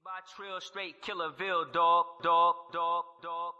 by Trill, straight Killerville, dog, dog, dog, dog.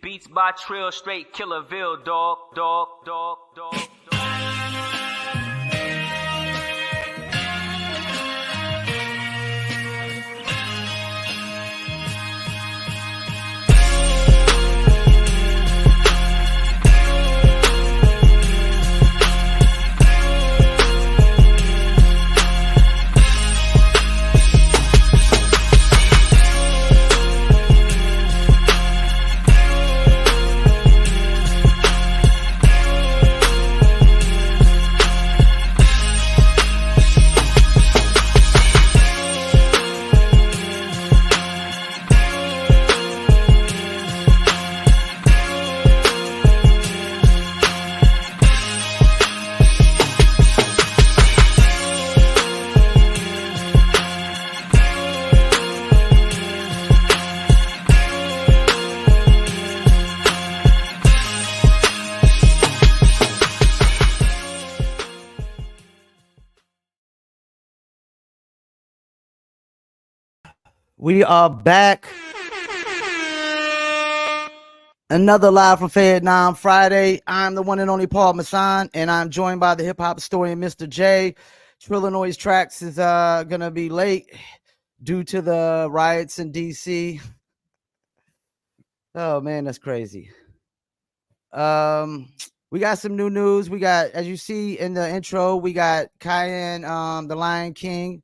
Beats by Trill, straight Killerville, dog, dog, dog, dog, dog. We are back. Another live from Fayettenam Friday. I'm the one and only Paul Masson, and I'm joined by the hip hop historian Mr. J. Trillanoyx Trax is gonna be late due to the riots in DC. Oh man, that's crazy. Um, we got some new news. We got, as you see in the intro, we got Cayenne, the Lion King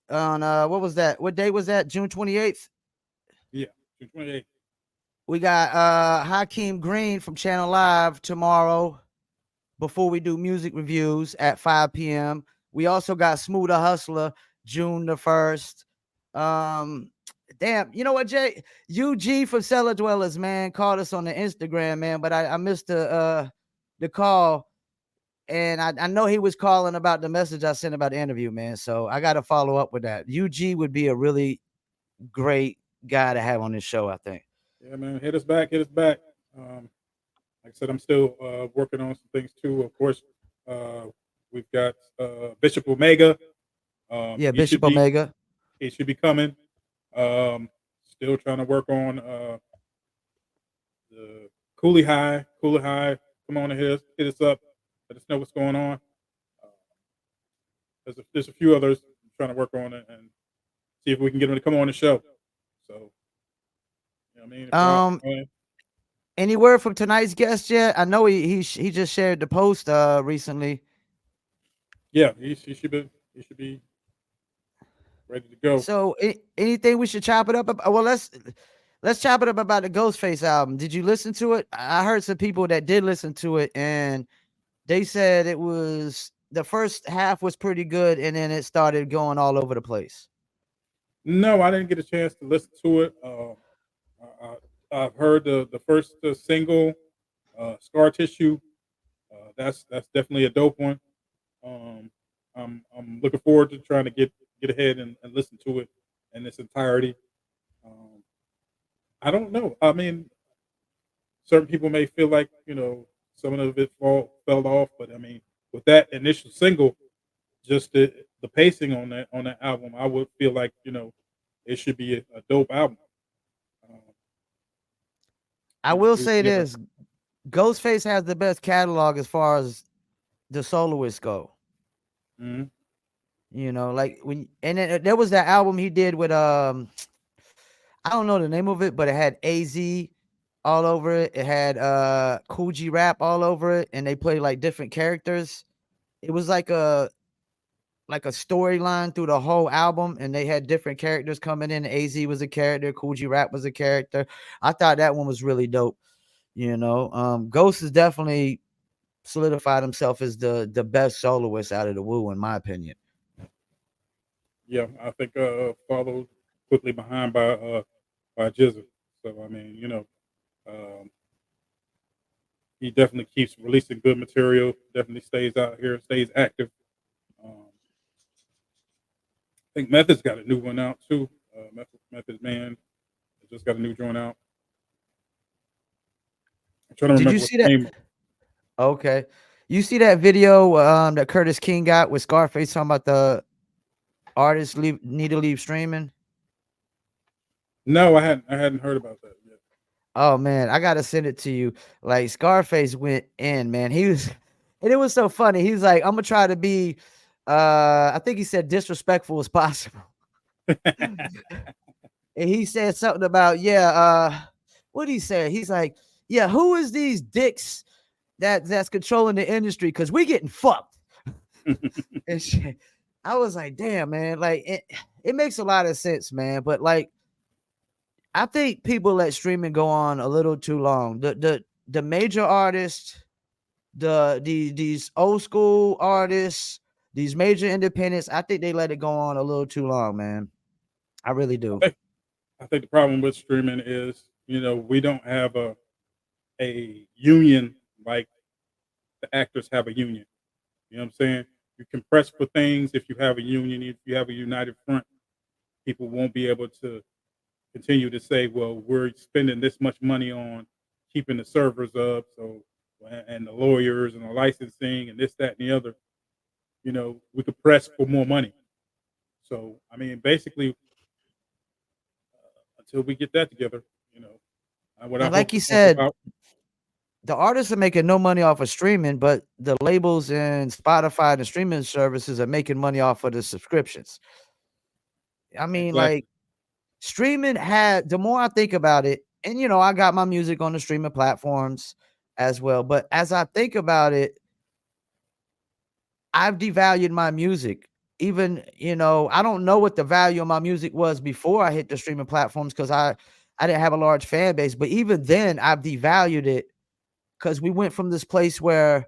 on what was that? What day was that? June 28th. Yeah, June 28th. We got Hakeem Green from Channel Live tomorrow before we do music reviews at 5 p.m. We also got Smoother Hustler June the 1st. Um, damn, you know what, Jay? UG from Cellar Dwellers, man, called us on the Instagram, man, but I missed the call. And I know he was calling about the message I sent about the interview, man. So I got to follow up with that. UG would be a really great guy to have on this show, I think. Yeah, man, hit us back, hit us back. Like I said, I'm still working on some things too. Of course, uh, we've got Bishop Omega. Yeah, He should Bishop be Omega. he should be coming. Um, Still trying to work on the Coolie High. Coolie High, come on and hit us up. Let us know what's going on. Uh, there's a few others I'm trying to work on it and see if we can get them to come on the show. So, you know what I mean? Um, any word from tonight's guest yet? I know he just shared the post recently. Yeah, he should be ready to go. So anything we should chop it up about? Well, let's chop it up about the Ghostface album. Did you listen to it? I heard some people that did listen to it, and they said it was the first half was pretty good, and then it started going all over the place. No, I didn't get a chance to listen to it. I've heard the first single, "Scar Tissue." That's definitely a dope one. Um, I'm looking forward to trying to get ahead and listen to it in its entirety. Um, I don't know. I mean, certain people may feel like some of it fell off, but I mean, with that initial single, just the pacing on that album, I would feel like it should be a dope album. Um, I will we've say never. this: Ghostface has the best catalog as far as the soloists go. Mhm. You know, like when and then there was that album he did with I don't know the name of it, but it had AZ all over it. It had Coogee Rap all over it, and they played like different characters. It was like a storyline through the whole album, and they had different characters coming in. AZ was a character, Coogee Rap was a character. I thought that one was really dope. You know, Ghost has definitely solidified himself as the best soloist out of the Wu, in my opinion. Yeah, I think followed quickly behind by Jizza. So I mean, um, he definitely keeps releasing good material. Definitely stays out here, stays active. I think Method's got a new one out too. Method Man just got a new joint out. I'm trying to Did you remember what see the that? name. Okay. You see that video that Curtis King got with Scarface talking about the artists need to leave streaming? No, I hadn't heard about that yet. Oh man, I gotta send it to you. Like Scarface went in, man. He was and it was so funny. He was like, I'm gonna try to be I think he said disrespectful as possible. And he said something about, yeah, what did he say? He's like, yeah, who is these dicks that's controlling the industry? Cause we getting fucked. And shit. I was like, damn, man, like it makes a lot of sense, man. But like, I think people let streaming go on a little too long. The major artists, these old school artists, these major independents, I think they let it go on a little too long, man. I really I do. think I think the problem with streaming is we don't have a union like the actors have a union. You know what I'm saying? You can press for things if you have a union, if you have a united front. People won't be able to continue to say, well, we're spending this much money on keeping the servers up, so and the lawyers and the licensing and this, that, and the other. We could press for more money. So I mean, basically, until we get that together, what I And hope like you to talk said, about. the artists are making no money off of streaming, but the labels and Spotify and the streaming services are making money off of the subscriptions. I mean, Exactly. like streaming had the more I think about it, and I got my music on the streaming platforms as well. But as I think about it, I've devalued my music. Even, I don't know what the value of my music was before I hit the streaming platforms because I didn't have a large fan base. But even then, I've devalued it because we went from this place where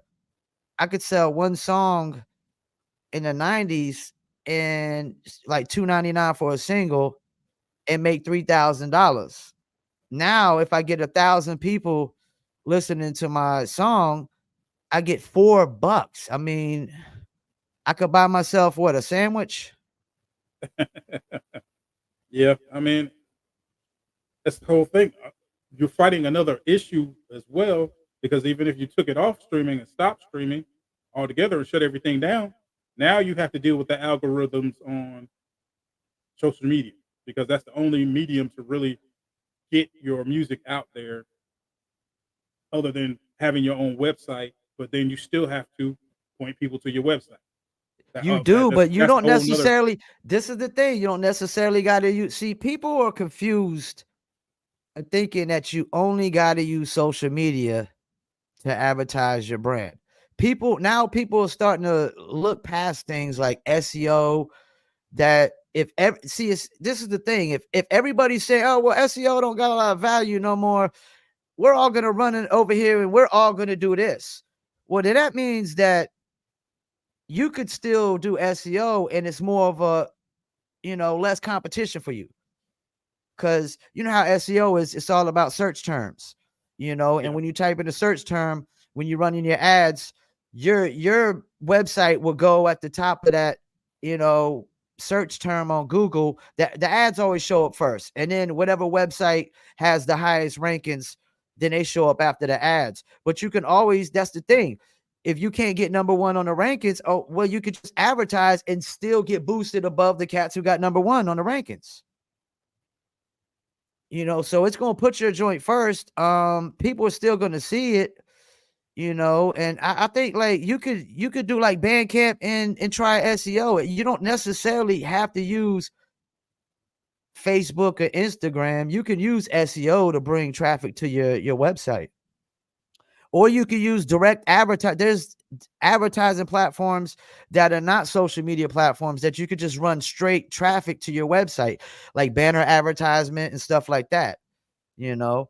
I could sell one song in the 90s and like $2.99 for a single and make $3,000. Now, if I get 1,000 people listening to my song, I get $4. I mean, I could buy myself a sandwich? Yeah, I mean, that's the whole thing. You're fighting another issue as well because even if you took it off streaming and stopped streaming altogether and shut everything down, now you have to deal with the algorithms on social media because that's the only medium to really get your music out there other than having your own website, but then you still have to point people to your website. You do, but you That's don't a whole nother. necessarily. This is the thing. You don't necessarily got to use. See, people are confused and thinking that you only got to use social media to advertise your brand. People are starting to look past things like SEO. That if ever see, this is the thing. If everybody say, "Oh well, SEO don't got a lot of value no more," we're all gonna run it over here and we're all gonna do this. Well, then that means that you could still do SEO and it's more of a less competition for you. Because you know how SEO is, it's all about search terms, and Yeah, when you type in a search term, when you're running your ads, your website will go at the top of that, you know, search term on Google. That the ads always show up first, and then whatever website has the highest rankings, then they show up after the ads. But you can always, that's the thing. If you can't get number one on the rankings, oh well, you could just advertise and still get boosted above the cats who got number one on the rankings. So it's going to put your joint first. People are still going to see it, and I think like you could do like Bandcamp and try SEO. You don't necessarily have to use Facebook or Instagram. You can use SEO to bring traffic to your website. Or you can use direct advertise. There's advertising platforms that are not social media platforms that you could just run straight traffic to your website, like banner advertisement and stuff like that. You know,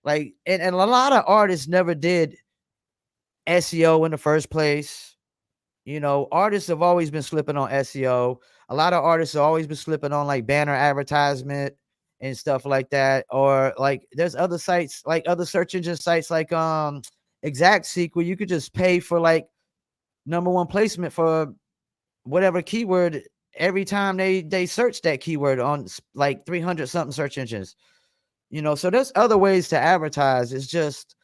like and a lot of artists never did SEO in the first place. Artists have always been slipping on SEO. A lot of artists have always been slipping on like banner advertisement and stuff like that. Or like there's other sites, like other search engine sites like Exact Seek, where you could just pay for like number one placement for whatever keyword every time they search that keyword on like 300 something search engines. So there's other ways to advertise. It's just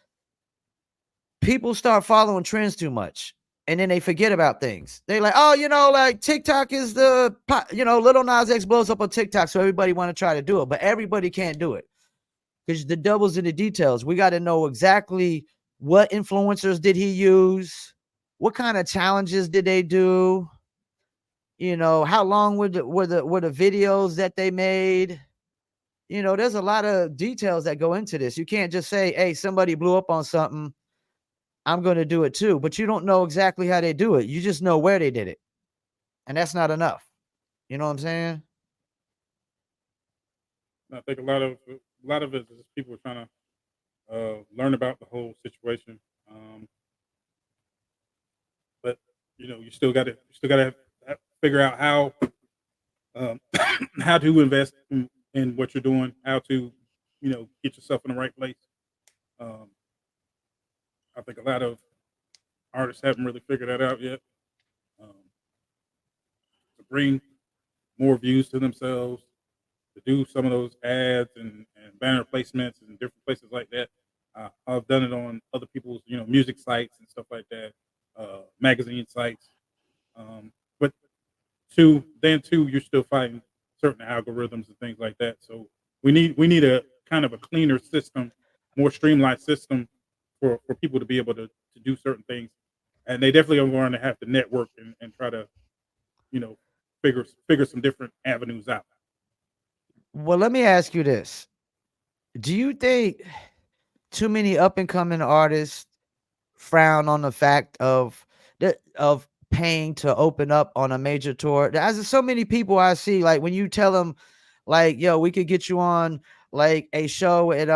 people start following trends too much and then they forget about things. They like, oh, like TikTok is Little Nas X blows up on TikTok, so everybody want to try to do it, but everybody can't do it because the devil's in the details. We got to know exactly what influencers did he use, what kind of challenges did they do, how long were the videos that they made. There's a lot of details that go into this. You can't just say, hey, somebody blew up on something, I'm going to do it too. But you don't know exactly how they do it. You just know where they did it. And that's not enough. You know what I'm saying? I think a lot of it is people trying to learn about the whole situation. But you still got to figure out um, how to invest in what you're doing, how to get yourself in the right place. Um, I think a lot of artists haven't really figured that out yet. Um, to bring more views to themselves, to do some of those ads and banner placements and different places like that. I've done it on other people's music sites and stuff like that, magazine sites. But too, you're still fighting certain algorithms and things like that. So We need a kind of a cleaner system, more streamlined system for people to be able to do certain things, and they definitely are going to have to network and try to you know figure some different avenues out. Well, let me ask you this: do you think too many up and coming artists frown on the fact of paying to open up on a major tour? There's so many people I see, like when you tell them, like, yo, we could get you on like a show at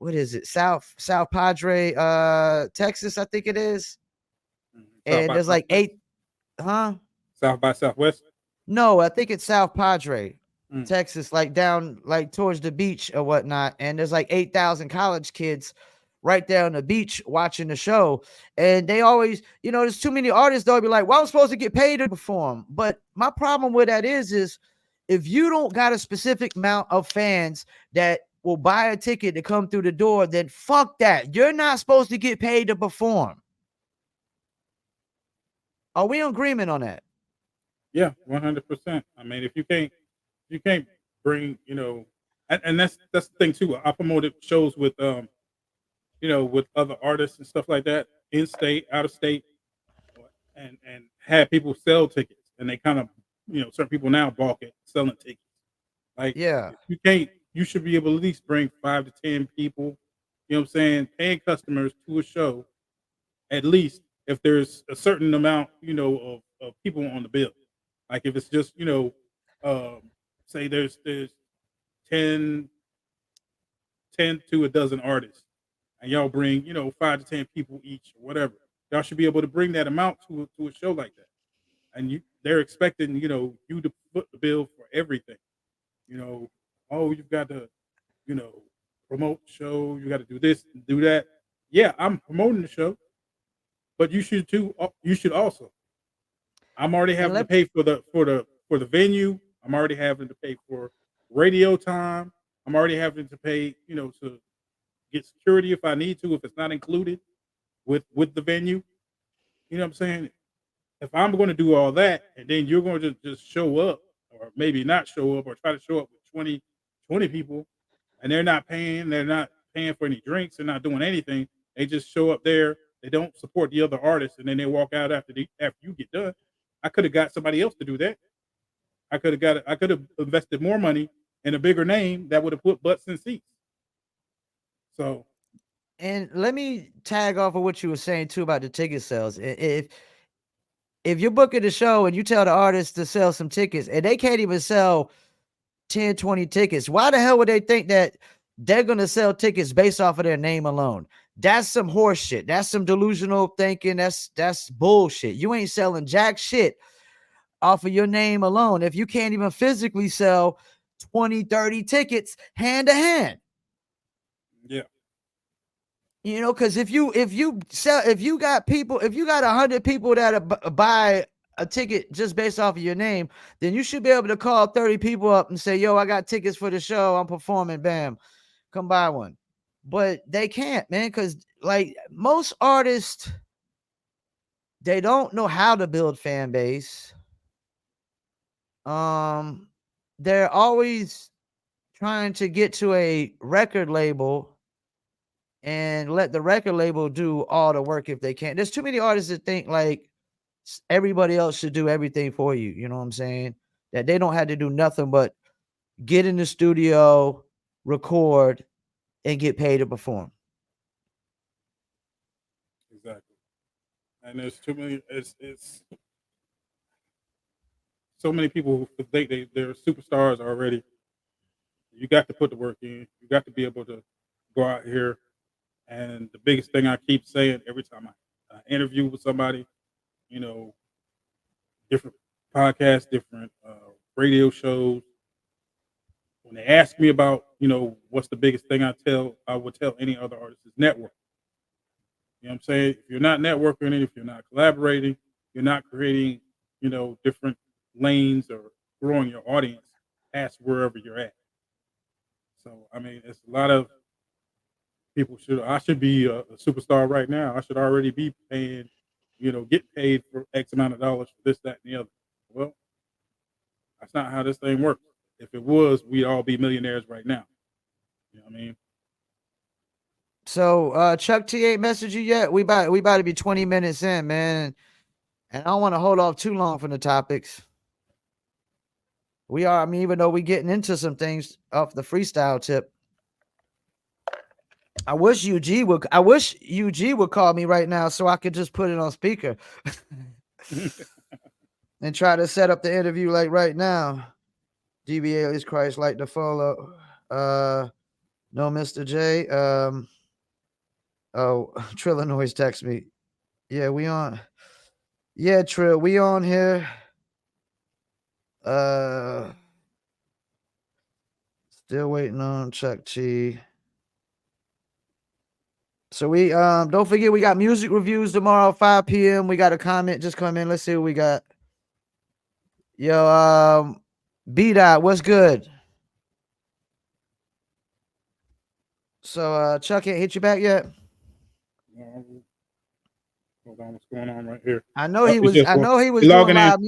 what is it, South Padre, Texas, I think it is, South and by there's like Southwest. 8, huh? South by Southwest. No, I think it's South Padre, Mm. Texas, like down like towards the beach or whatnot. And there's like 8,000 college kids right there on the beach watching the show. And they always, there's too many artists, they'll be like, well, I'm supposed to get paid to perform. But my problem with that is if you don't got a specific amount of fans that will buy a ticket to come through the door, then fuck that. You're not supposed to get paid to perform. Are we in agreement on that? Yeah, 100%. I mean, if you can't bring, and that's the thing too. I promoted shows with with other artists and stuff like that, in state, out of state, and had people sell tickets, and they kind of, certain people now balk at selling tickets. Like, Yeah. if you can't, you should be able to at least bring 5 to 10 people. You know what I'm saying? Paying customers to a show, at least if there's a certain amount, of people on the bill. Like if it's just, say there's 10, 10 to a dozen artists, and y'all bring, 5 to 10 people each or whatever. Y'all should be able to bring that amount to a show like that. And they're expecting, you to foot the bill for everything. You know, oh, you've got to, you know, promote the show. You got to do this, and do that. Yeah, I'm promoting the show, but you should too. You should also. I'm already And having to let pay for the venue. I'm already having to pay for radio time. I'm already having to pay, to get security if I need to, if it's not included with the venue. You know what I'm saying? If I'm going to do all that, and then you're going to just show up, or maybe not show up, or try to show up with 20 people, and they're not paying for any drinks, they're not doing anything. They just show up there. They don't support the other artists, and then they walk out after you get done. I could have got somebody else to do that. I could have invested more money in a bigger name that would have put butts in seats. So and let me tag off of what you were saying too about the ticket sales. If you're booking the show and you tell the artist to sell some tickets and they can't even sell 10, 20 tickets, why the hell would they think that they're going to sell tickets based off of their name alone? That's some horse shit. That's some delusional thinking. That's bullshit. You ain't selling jack shit off of your name alone if you can't even physically sell 20, 30 tickets hand to hand. yeah, Because if you sell, if you got 100 people that buy a ticket just based off of your name, then you should be able to call 30 people up and say, yo, I got tickets for the show, I'm performing, bam, come buy one. But they can't, man, because like most artists, they don't know how to build fan base. They're always trying to get to a record label and let the record label do all the work if they can. There's too many artists that think like everybody else should do everything for you. You know what I'm saying? That they don't have to do nothing but get in the studio, record, and get paid to perform. exactly. And there's too many. It's so many people who think they're superstars already. You got to put the work in. You got to be able to go out here. And the biggest thing I keep saying every time I interview with somebody, you know, different podcasts, different radio shows, when they ask me about, what's the biggest thing I would tell any other artist is network. You know what I'm saying? If you're not networking, if you're not collaborating, you're not creating, different lanes or growing your audience past wherever you're at. So, I mean, it's a lot of I should be a superstar right now. I should already be paying, get paid for X amount of dollars for this, that, and the other. Well, that's not how this thing works. If it was, we'd all be millionaires right now. You know what I mean? So Chuck T ain't messaged you yet. We about to be 20 minutes in, man. And I don't want to hold off too long from the topics. We are, I mean, even though we getting into some things off the freestyle tip. I wish UG would call me right now so I could just put it on speaker and try to set up the interview like right now. DBA is Christ like to follow. No, Mr. J. Trillanoyx text me. Yeah, we on. Yeah, Trill, we on here. Still waiting on Chuck T. So we don't forget we got music reviews tomorrow, 5 p.m. We got a comment just come in. Let's see what we got. Yo, B-Dot, what's good? So Chuck ain't hit you back yet? Hold on, what's going on right here? I know he was doing live.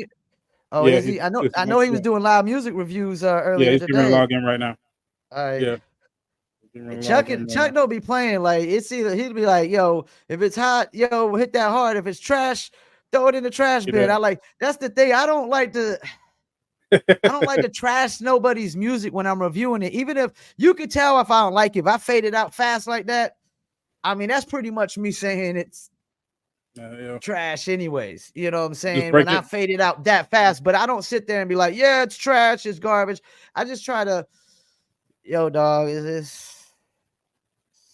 Oh, yeah, is he? I know he was doing live music reviews earlier he's today. gonna log in right now. All right. Yeah. Chuck don't be playing like it's either he'd be like, yo, if it's hot, yo, hit that hard. If it's trash, throw it in the trash bin. That's the thing. I don't like to trash nobody's music when I'm reviewing it. Even if you could tell if I don't like it, if I fade it out fast like that, I mean that's pretty much me saying it's trash anyways. You know what I'm saying? When I fade it out that fast, but I don't sit there and be like, yeah, it's trash, it's garbage. I just try to, yo, dog, is this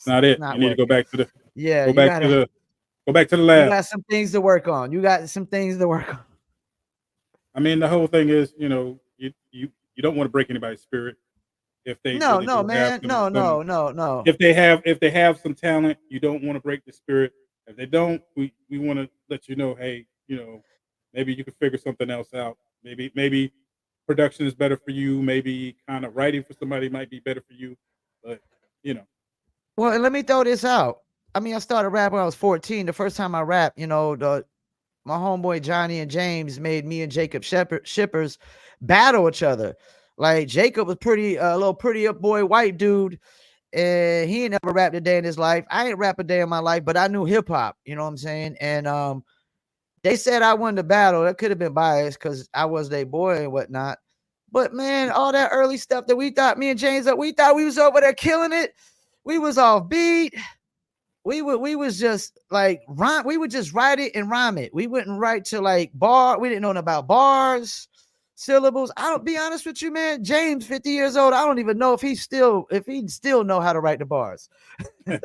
not it? You need to go back to the go back to the lab. You got some things to work on. I mean, the whole thing is, you know, you don't want to break anybody's spirit. If they no. If they have some talent, you don't want to break the spirit. If they don't, we want to let you know, hey, you know, maybe you can figure something else out. Maybe production is better for you. Maybe kind of writing for somebody might be better for you. But you know. Well, and let me throw this out. I mean, I started rapping when I was 14. The first time I rapped, you know, my homeboy Johnny and James made me and Jacob Shippers battle each other. Like Jacob was a little pretty up boy white dude, and he ain't never rapped a day in his life. I ain't rap a day in my life, but I knew hip hop. You know what I'm saying? And they said I won the battle. That could have been biased because I was their boy and whatnot. But man, all that early stuff that we thought me and James we thought we was over there killing it. We was off beat. We was just like rhyme. We would just write it and rhyme it. We wouldn't write to like bar. We didn't know about bars, syllables. I don't be honest with you, man. James, 50 years old. I don't even know if he still know how to write the bars. I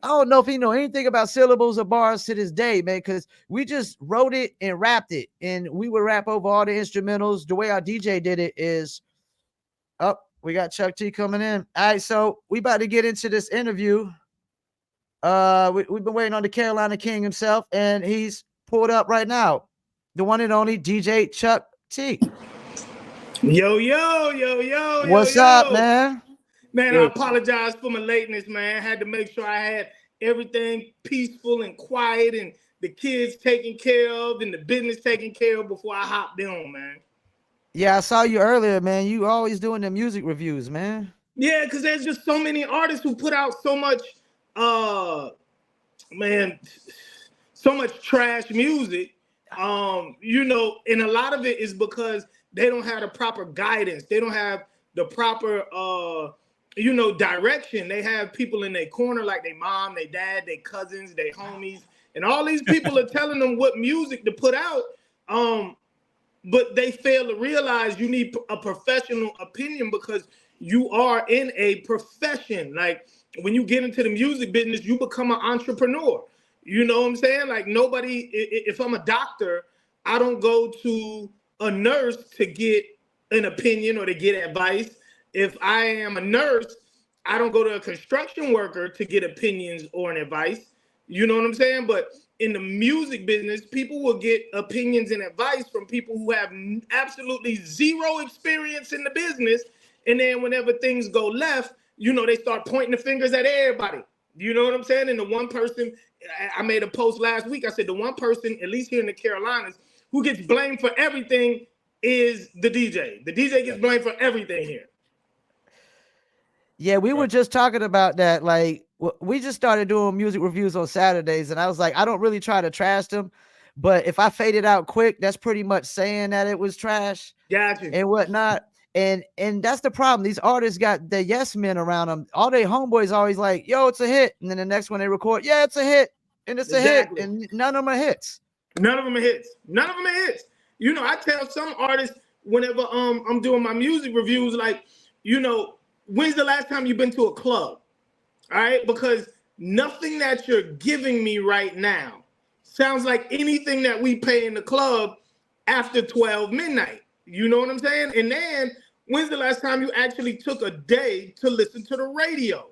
don't know if he know anything about syllables or bars to this day, man, because we just wrote it and rapped it. And we would rap over all the instrumentals. The way our DJ did it is we got Chuck T coming in. All right, so we about to get into this interview. We've been waiting on the Carolina King himself, and he's pulled up right now. The one and only DJ Chuck T. Yo. What's up, man? Man, I apologize for my lateness, man. I had to make sure I had everything peaceful and quiet and the kids taken care of and the business taken care of before I hopped on, man. Yeah, I saw you earlier, man. You always doing the music reviews, man. Yeah, because there's just so many artists who put out so much, so much trash music. You know, and a lot of it is because they don't have the proper guidance. They don't have the proper, direction. They have people in their corner like their mom, their dad, their cousins, their homies, and all these people are telling them what music to put out. But they fail to realize you need a professional opinion because you are in a profession. Like when you get into the music business, you become an entrepreneur. You know what I'm saying? Like if I'm a doctor, I don't go to a nurse to get an opinion or to get advice. If I am a nurse, I don't go to a construction worker to get opinions or an advice. You know what I'm saying? But in the music business, people will get opinions and advice from people who have absolutely zero experience in the business. And then whenever things go left, you know, they start pointing the fingers at everybody. You know what I'm saying? And the one person, I made a post last week. I said the one person, at least here in the Carolinas, who gets blamed for everything is the DJ. The DJ gets blamed for everything here. Yeah, we were just talking about that. Like, we just started doing music reviews on Saturdays, and I was like, I don't really try to trash them, but if I fade it out quick, that's pretty much saying that it was trash Gotcha. and whatnot. And that's the problem. These artists got the yes men around them. All their homeboys always like, yo, it's a hit. And then the next one they record, yeah, it's a hit. And it's a hit. And none of them are hits. None of them are hits. None of them are hits. You know, I tell some artists whenever I'm doing my music reviews, like, you know, when's the last time you've been to a club? All right, because nothing that you're giving me right now sounds like anything that we pay in the club after 12 midnight. You know what I'm saying? And then when's the last time you actually took a day to listen to the radio?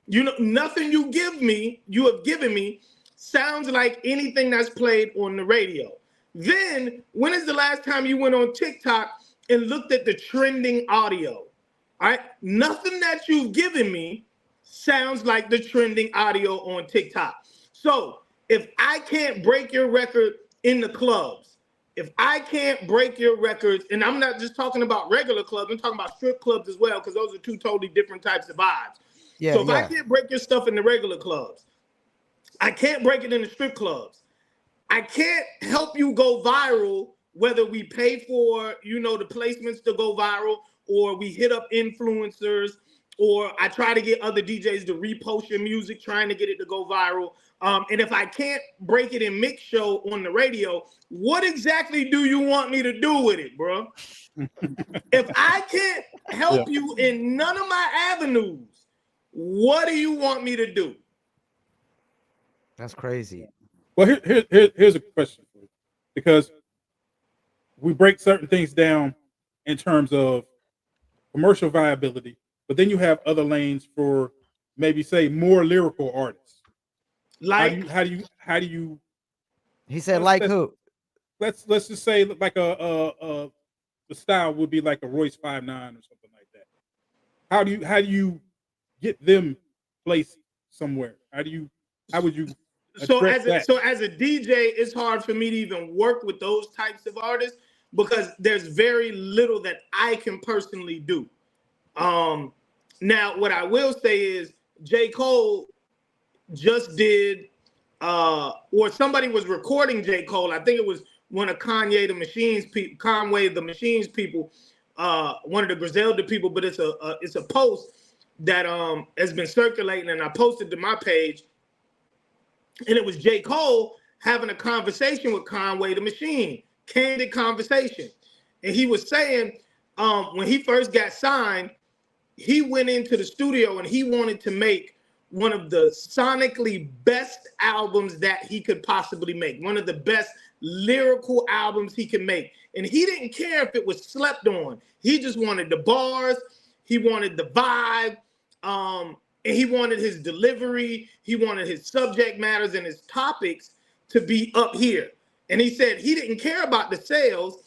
You know, nothing you have given me sounds like anything that's played on the radio. Then when is the last time you went on TikTok and looked at the trending audio? All right, nothing that you've given me sounds like the trending audio on TikTok. So if I can't break your record in the clubs, if I can't break your records, and I'm not just talking about regular clubs, I'm talking about strip clubs as well, because those are two totally different types of vibes. So if I can't break your stuff in the regular clubs, I can't break it in the strip clubs. I can't help you go viral, whether we pay for, you know, the placements to go viral, or we hit up influencers, or I try to get other DJs to repost your music, trying to get it to go viral. And if I can't break it in mix show on the radio, what exactly do you want me to do with it, bro? If I can't help you in none of my avenues, what do you want me to do? That's crazy. Well, here's a question for you, because we break certain things down in terms of commercial viability, but then you have other lanes for maybe say more lyrical artists. Like how do you? He said like who? Let's just say like the style would be like a Royce 5'9" or something like that. How do you get them placed somewhere? How would you? So as a DJ, it's hard for me to even work with those types of artists because there's very little that I can personally do. Now, what I will say is J. Cole just did, or somebody was recording J. Cole. I think it was one of Conway the Machine's people, one of the Griselda people. But it's a post that has been circulating, and I posted to my page. And it was J. Cole having a conversation with Conway the Machine, candid conversation. And he was saying when he first got signed, he went into the studio and he wanted to make one of the sonically best albums that he could possibly make, one of the best lyrical albums he could make. And he didn't care if it was slept on. He just wanted the bars. He wanted the vibe. And he wanted his delivery, he wanted his subject matters and his topics to be up here. And he said he didn't care about the sales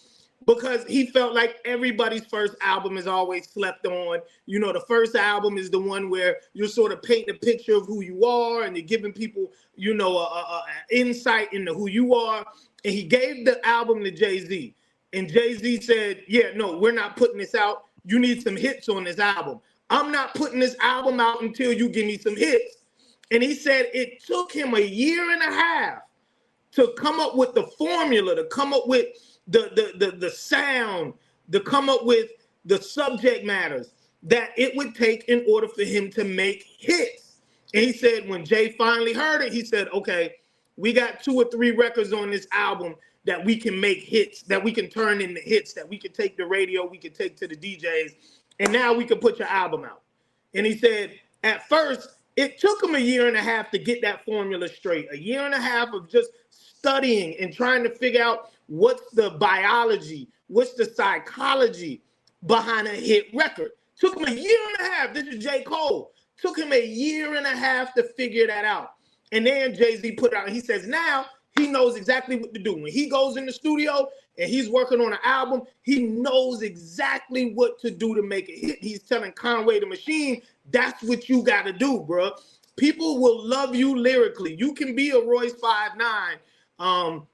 because he felt like everybody's first album is always slept on. You know, the first album is the one where you're sort of painting a picture of who you are and you're giving people, you know, a insight into who you are. And he gave the album to Jay-Z. And Jay-Z said, yeah, no, we're not putting this out. You need some hits on this album. I'm not putting this album out until you give me some hits. And he said it took him a year and a half to come up with the formula, to come up with the sound, to come up with the subject matters that it would take in order for him to make hits. And he said when Jay finally heard it, he said, okay, we got 2 or 3 records on this album that we can make hits, that we can turn into hits, that we can take to radio, we can take to the DJs. And now we can put your album out. And he said, at first, it took him a year and a half to get that formula straight. A year and a half of just studying and trying to figure out what's the biology, what's the psychology behind a hit record. Took him a year and a half. This is J. Cole. Took him a year and a half to figure that out. And then Jay-Z put it out. And he says now he knows exactly what to do. When he goes in the studio and he's working on an album, he knows exactly what to do to make it hit. He's telling Conway the Machine, that's what you got to do, bro. People will love you lyrically. You can be a Royce 5'9".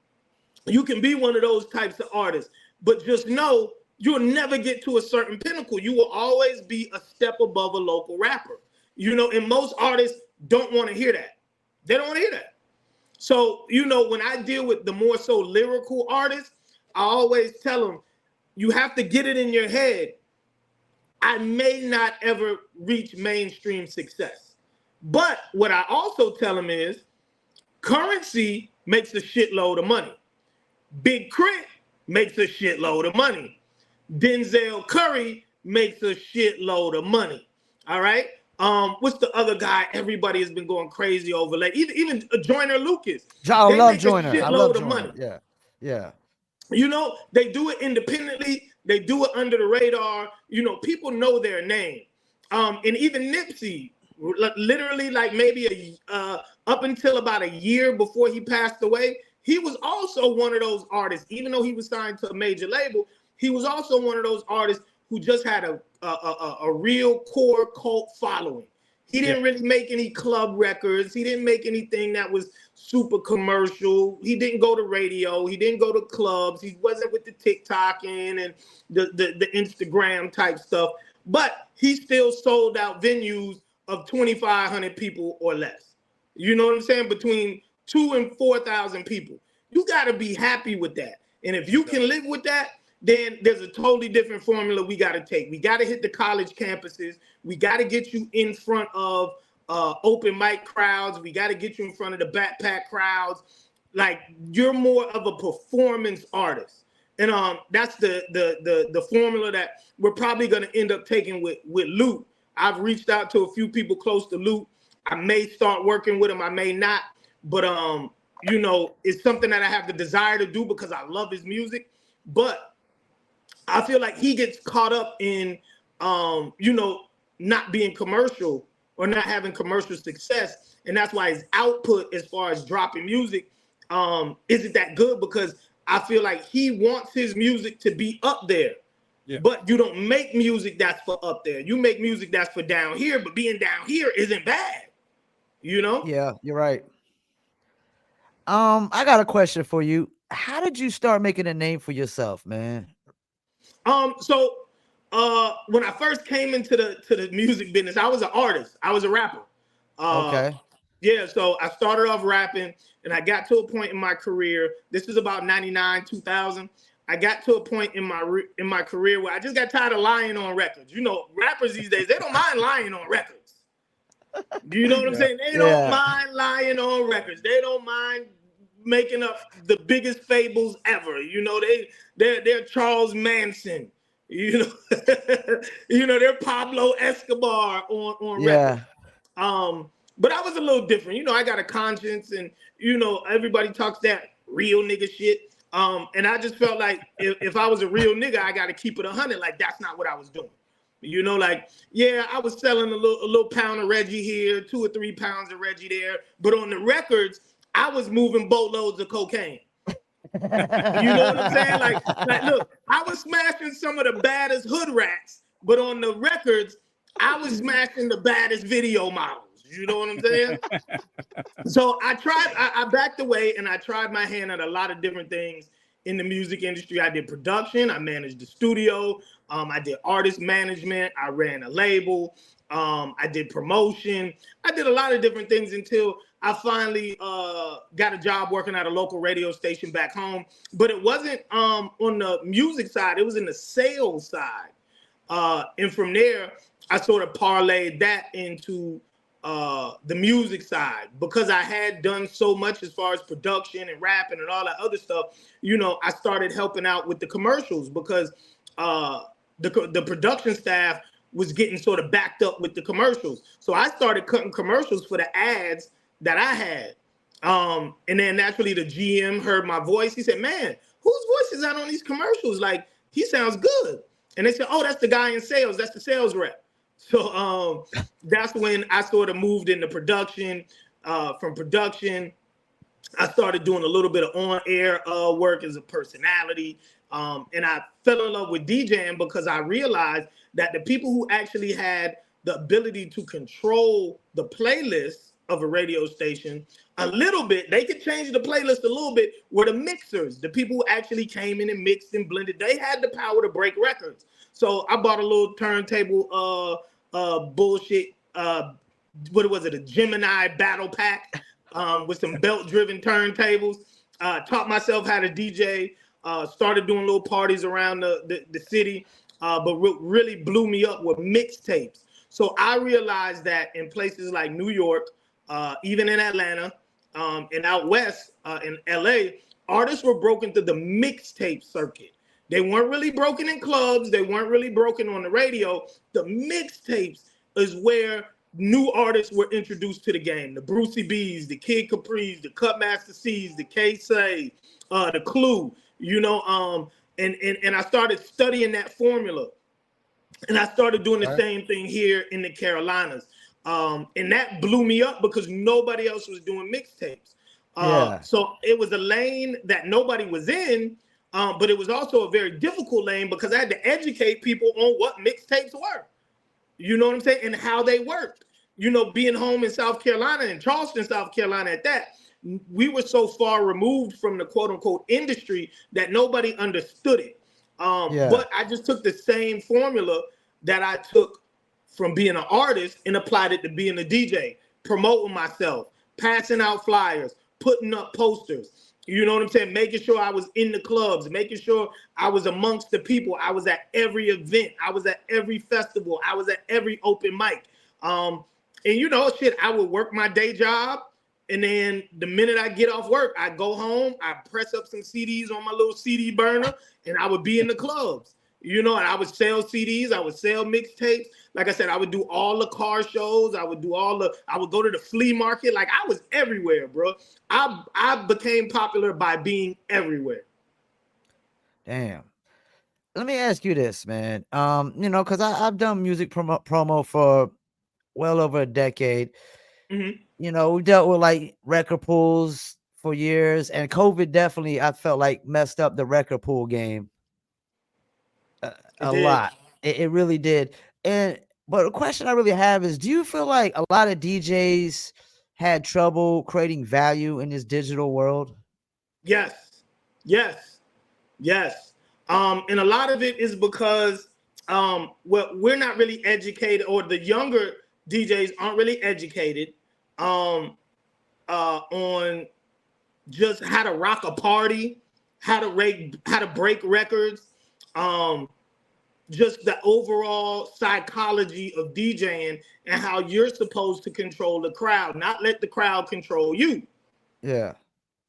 You can be one of those types of artists. but just know you'll never get to a certain pinnacle. You will always be a step above a local rapper. You know, and most artists don't want to hear that. They don't want to hear that. So, you know, when I deal with the more so lyrical artists, I always tell them, you have to get it in your head. I may not ever reach mainstream success. But what I also tell them is, Currency makes a shitload of money. Big Crit makes a shitload of money. Denzel Curry makes a shitload of money. All right. What's the other guy everybody has been going crazy over? Like even Joyner Lucas. I They love make a Joyner. I shitload love of Joyner. money. Yeah. Yeah. You know, they do it independently. They do it under the radar. You know, people know their name. And even Nipsey, literally like maybe up until about a year before he passed away, he was also one of those artists. Even though he was signed to a major label, he was also one of those artists who just had a real core cult following. He didn't really make any club records. He didn't make anything that was super commercial. He didn't go to radio. He didn't go to clubs. He wasn't with the TikToking and the Instagram type stuff. But he still sold out venues of 2,500 people or less. You know what I'm saying? Between 2,000 and 4,000 people. You got to be happy with that. And if you can live with that, then there's a totally different formula we got to take. We got to hit the college campuses. We got to get you in front of open mic crowds. We got to get you in front of the backpack crowds. Like, you're more of a performance artist. And that's the formula that we're probably going to end up taking with Luke. I've reached out to a few people close to Luke. I may start working with him. I may not. But, you know, it's something that I have the desire to do because I love his music. But I feel like he gets caught up in, you know, not being commercial or not having commercial success. And that's why his output as far as dropping music isn't that good, because I feel like he wants his music to be up there. Yeah. But you don't make music that's for up there. You make music that's for down here, but being down here isn't bad. You know? Yeah, you're right. I got a question for you. How did you start making a name for yourself, man? So when I first came into the music business, I was an artist. I was a rapper. Okay. Yeah, so I started off rapping, and I got to a point in my career. This is about 99, 2000. I got to a point in my career where I just got tired of lying on records. You know, rappers these days, they don't mind lying on records. Do you know what I'm saying? They don't mind lying on records. They don't mind making up the biggest fables ever. You know, they're Charles Manson. You know, you know, they're Pablo Escobar on records. But I was a little different. You know, I got a conscience, and you know, everybody talks that real nigga shit. And I just felt like if I was a real nigga, I got to keep it 100. Like, that's not what I was doing. You know, like, yeah, I was selling a little pound of Reggie here, 2 or 3 pounds of Reggie there. But on the records, I was moving boatloads of cocaine. You know what I'm saying? Like, look, I was smashing some of the baddest hood rats, but on the records, I was smashing the baddest video models. You know what I'm saying? So I backed away, and I tried my hand at a lot of different things in the music industry. I did production. I managed the studio. I did artist management. I ran a label. I did promotion. I did a lot of different things until I finally got a job working at a local radio station back home. But it wasn't on the music side. It was in the sales side. And from there, I sort of parlayed that into the music side, because I had done so much as far as production and rapping and all that other stuff. You know, I started helping out with the commercials, because the production staff was getting sort of backed up with the commercials. So I started cutting commercials for the ads that I had. And then naturally the GM heard my voice. He said, man, whose voice is that on these commercials? Like, he sounds good. And they said, oh, that's the guy in sales. That's the sales rep. So that's when I sort of moved into production. From production, I started doing a little bit of on-air work as a personality. And I fell in love with DJing because I realized that the people who actually had the ability to control the playlist of a radio station. A little bit, they could change the playlist a little bit, were the mixers, the people who actually came in and mixed and blended. They had the power to break records. So I bought a little turntable bullshit, what was it, a Gemini battle pack with some belt-driven turntables. Taught myself how to DJ, started doing little parties around the city, but really blew me up with mixtapes. So I realized that in places like New York, even in Atlanta, and out west in LA, artists were broken through the mixtape circuit. They weren't really broken in clubs. They weren't really broken on the radio. The mixtapes is where new artists were introduced to the game. The Brucey B's, the Kid Capri's, the Cutmaster C's, the K-Say, the Clue, and I started studying that formula. And I started doing the same thing here in the Carolinas. And that blew me up because nobody else was doing mixtapes. So it was a lane that nobody was in, but it was also a very difficult lane because I had to educate people on what mixtapes were. You know what I'm saying? And how they worked. Being home in South Carolina, in Charleston, South Carolina at that, we were so far removed from the quote unquote industry that nobody understood it. But I just took the same formula that I took from being an artist and applied it to being a DJ, promoting myself, passing out flyers, putting up posters. You know what I'm saying? Making sure I was in the clubs, making sure I was amongst the people. I was at every event. I was at every festival. I was at every open mic. I would work my day job. And then the minute I get off work, I go home, I press up some CDs on my little CD burner, and I would be in the clubs. And I would sell CDs, I would sell mixtapes. Like I said, I would do all the car shows. I would go to the flea market. Like I was everywhere, bro. I became popular by being everywhere. Damn. Let me ask you this, man. Because I've done music promo for well over a decade. Mm-hmm. We dealt with like record pools for years, and COVID definitely, I felt like, messed up the record pool game a lot. It really did. But the question I really have is, do you feel like a lot of DJs had trouble creating value in this digital world? Yes. And a lot of it is because we're not really educated, or the younger DJs aren't really educated on just how to rock a party, how to break records, just the overall psychology of DJing and how you're supposed to control the crowd, not let the crowd control you. Yeah.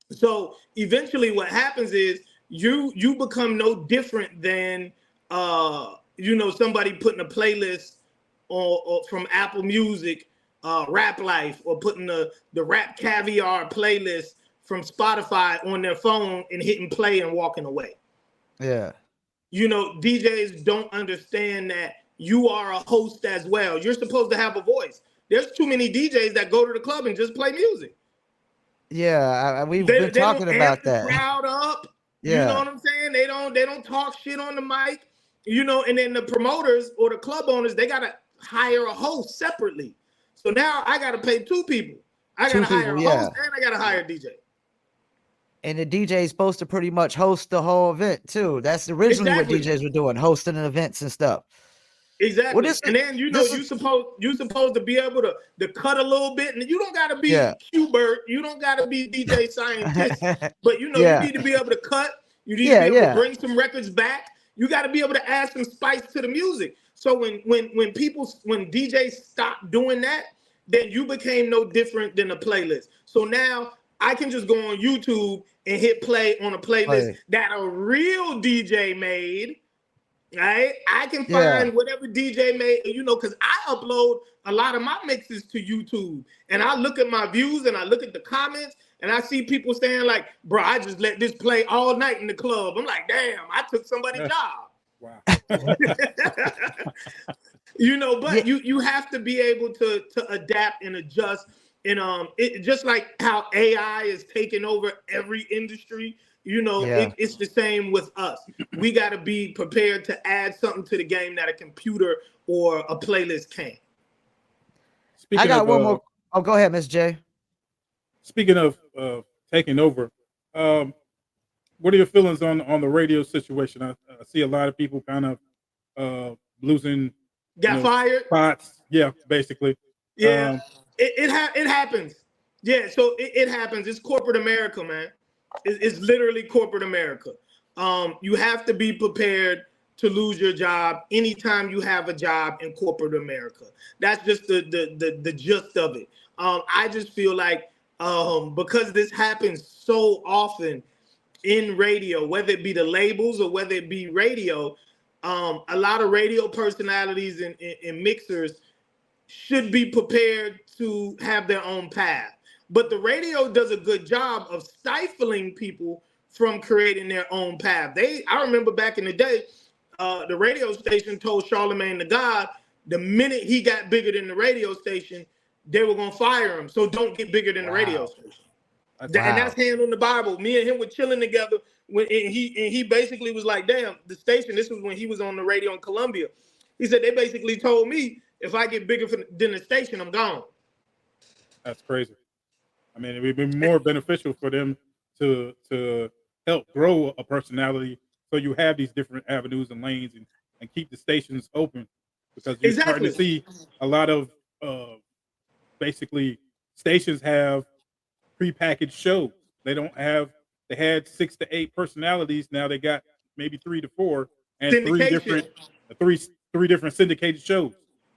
So eventually what happens is you become no different than somebody putting a playlist or from Apple Music, Rap Life, or putting the Rap Caviar playlist from Spotify on their phone and hitting play and walking away. Yeah. DJs don't understand that you are a host as well. You're supposed to have a voice. There's too many DJs that go to the club and just play music. Yeah, we've been talking about that. The crowd up. Yeah. You know what I'm saying? They don't talk shit on the mic. And then the promoters or the club owners, they gotta hire a host separately. So now I gotta pay two people. I gotta hire a host and I gotta hire a DJ. And the DJ is supposed to pretty much host the whole event too. That's originally what DJs were doing, hosting events and stuff. Exactly. And then you supposed to be able to cut a little bit, and you don't gotta be Qbert, you don't gotta be DJ Scientist, but you need to be able to cut. You need to be able to bring some records back. You got to be able to add some spice to the music. So when DJs stopped doing that, then you became no different than a playlist. So now I can just go on YouTube and hit play on a playlist that a real DJ made. Right? I can find whatever DJ made, because I upload a lot of my mixes to YouTube, and I look at my views and I look at the comments, and I see people saying like, "Bro, I just let this play all night in the club." I'm like, "Damn, I took somebody's job." Wow. But you have to be able to adapt and adjust, and it just like how AI is taking over every industry. It's the same with us. We got to be prepared to add something to the game that a computer or a playlist can't. I got one more. Oh, go ahead, Miss J. Speaking of taking over, what are your feelings on the radio situation? I see a lot of people kind of losing, Got fired. spots. Yeah, basically. Yeah, it happens. Yeah, so it happens. It's corporate America, man. It's literally corporate America. You have to be prepared to lose your job anytime you have a job in corporate America. That's just the gist of it. I just feel like because this happens so often in radio, whether it be the labels or whether it be radio, a lot of radio personalities and mixers should be prepared to have their own path. But the radio does a good job of stifling people from creating their own path. I remember back in the day, the radio station told Charlemagne the God, the minute he got bigger than the radio station, they were gonna fire him. So don't get bigger than the radio station. And that's hand on the Bible. Me and him were chilling together and he basically was like, damn, the station, this was when he was on the radio in Columbia. He said, they basically told me, if I get bigger than the station, I'm gone. That's crazy. I mean, it would be more beneficial for them to help grow a personality, so you have these different avenues and lanes, and keep the stations open, because you're starting to see a lot of basically stations have prepackaged shows. They had 6 to 8 personalities. Now they got maybe 3 to 4 and three different syndicated shows.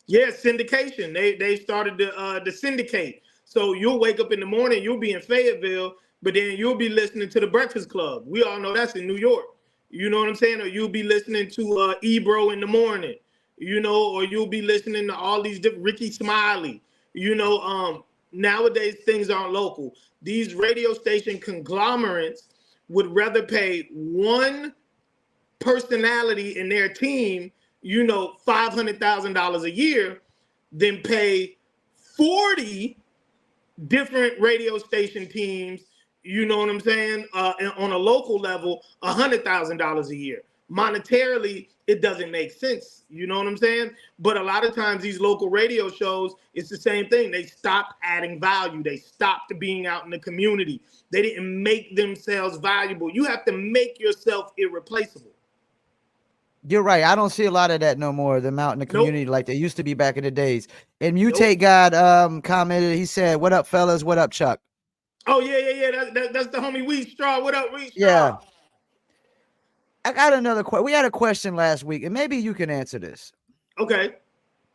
Yeah, syndication. They started the syndicate. So you'll wake up in the morning, you'll be in Fayetteville, but then you'll be listening to the Breakfast Club. We all know that's in New York. You know what I'm saying? Or you'll be listening to Ebro in the morning, or you'll be listening to all these different Ricky Smiley. Nowadays things aren't local. These radio station conglomerates would rather pay one personality in their team, $500,000 a year, than pay 40 different radio station teams, you know what I'm saying, on a local level, $100,000 a year. Monetarily, it doesn't make sense, you know what I'm saying? But a lot of times these local radio shows, it's the same thing. They stopped adding value. They stopped being out in the community. They didn't make themselves valuable. You have to make yourself irreplaceable. You're right. I don't see a lot of that no more. Them out in the community like they used to be back in the days. And Mutate God commented. He said, "What up, fellas? What up, Chuck?" Oh yeah. That's the homie Wheat Straw. What up, Wheat Straw? Yeah. I got another question. We had a question last week, and maybe you can answer this. Okay.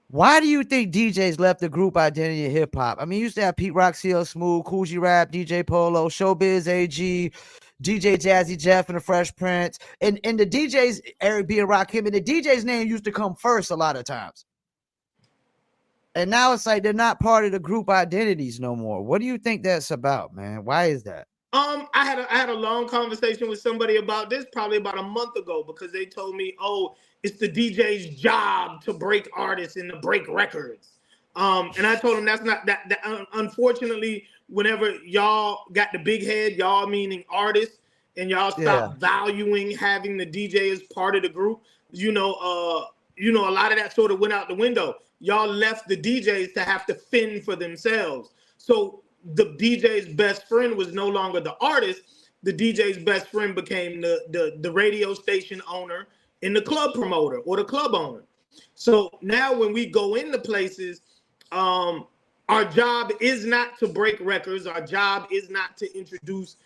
Why do you think DJs left the group identity of hip hop? I mean, you used to have Pete Rock, CL Smooth, Cool G Rap, DJ Polo, Showbiz AG, DJ Jazzy Jeff, and the Fresh Prince. And the DJs, Eric B. and Rakim, and the DJ's name used to come first a lot of times. And now it's like they're not part of the group identities no more. What do you think that's about, man? Why is that? I had a long conversation with somebody about this probably about a month ago, because they told me, oh, it's the DJ's job to break artists and to break records. And I told them that's not that. Unfortunately, whenever y'all got the big head, y'all meaning artists, and y'all stop valuing having the DJ as part of the group, a lot of that sort of went out the window. Y'all left the DJs to have to fend for themselves. So the DJ's best friend was no longer the artist. The DJ's best friend became the radio station owner and the club promoter or the club owner. So now when we go into places, our job is not to break records. Our job is not to introduce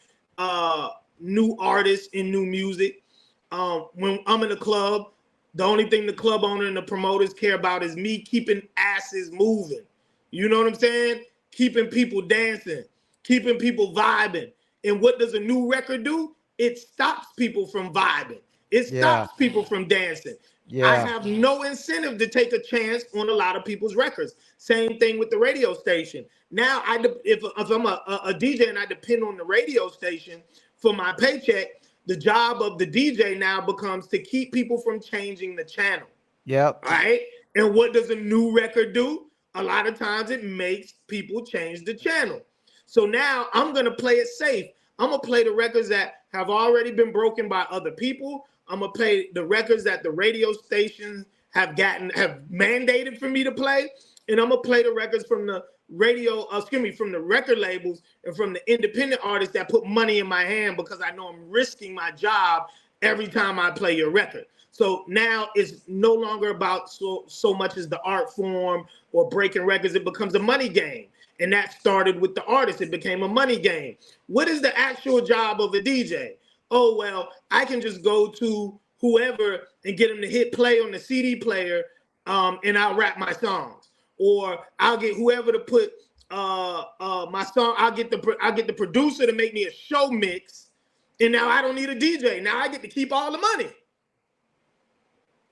new artists and new music. When I'm in the club, the only thing the club owner and the promoters care about is me keeping asses moving. You know what I'm saying? Keeping people dancing, keeping people vibing. And what does a new record do? It stops people from vibing. It stops people from dancing. Yeah. I have no incentive to take a chance on a lot of people's records. Same thing with the radio station. Now, if I'm a DJ and I depend on the radio station for my paycheck, the job of the DJ now becomes to keep people from changing the channel. Yep. Right? And what does a new record do? A lot of times it makes people change the channel. So now I'm going to play it safe. I'm going to play the records that have already been broken by other people. I'm going to play the records that the radio stations have mandated for me to play. And I'm going to play the records from from the record labels and from the independent artists that put money in my hand because I know I'm risking my job every time I play your record. So now it's no longer about so much as the art form or breaking records. It becomes a money game. And that started with the artist. It became a money game. What is the actual job of a DJ? Oh, well, I can just go to whoever and get them to hit play on the CD player, and I'll rap my songs. Or I'll get whoever to put my song. I'll get the producer to make me a show mix, and now I don't need a DJ. Now I get to keep all the money.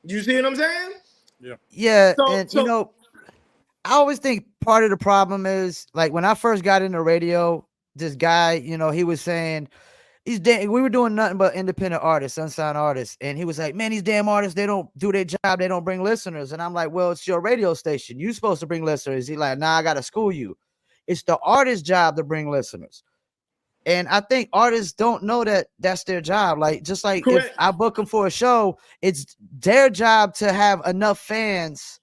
You see what I'm saying? Yeah. Yeah, you know, I always think part of the problem is, like, when I first got into radio, this guy, you know, he was saying we were doing nothing but independent artists, unsigned artists, and he was like, man, these damn artists, they don't do their job, they don't bring listeners. And I'm like, well, it's your radio station, you supposed to bring listeners. He's like, nah, I gotta school you. It's the artist's job to bring listeners. And I think artists don't know that that's their job. Like, just like Correct. if I book them for a show, it's their job to have enough fans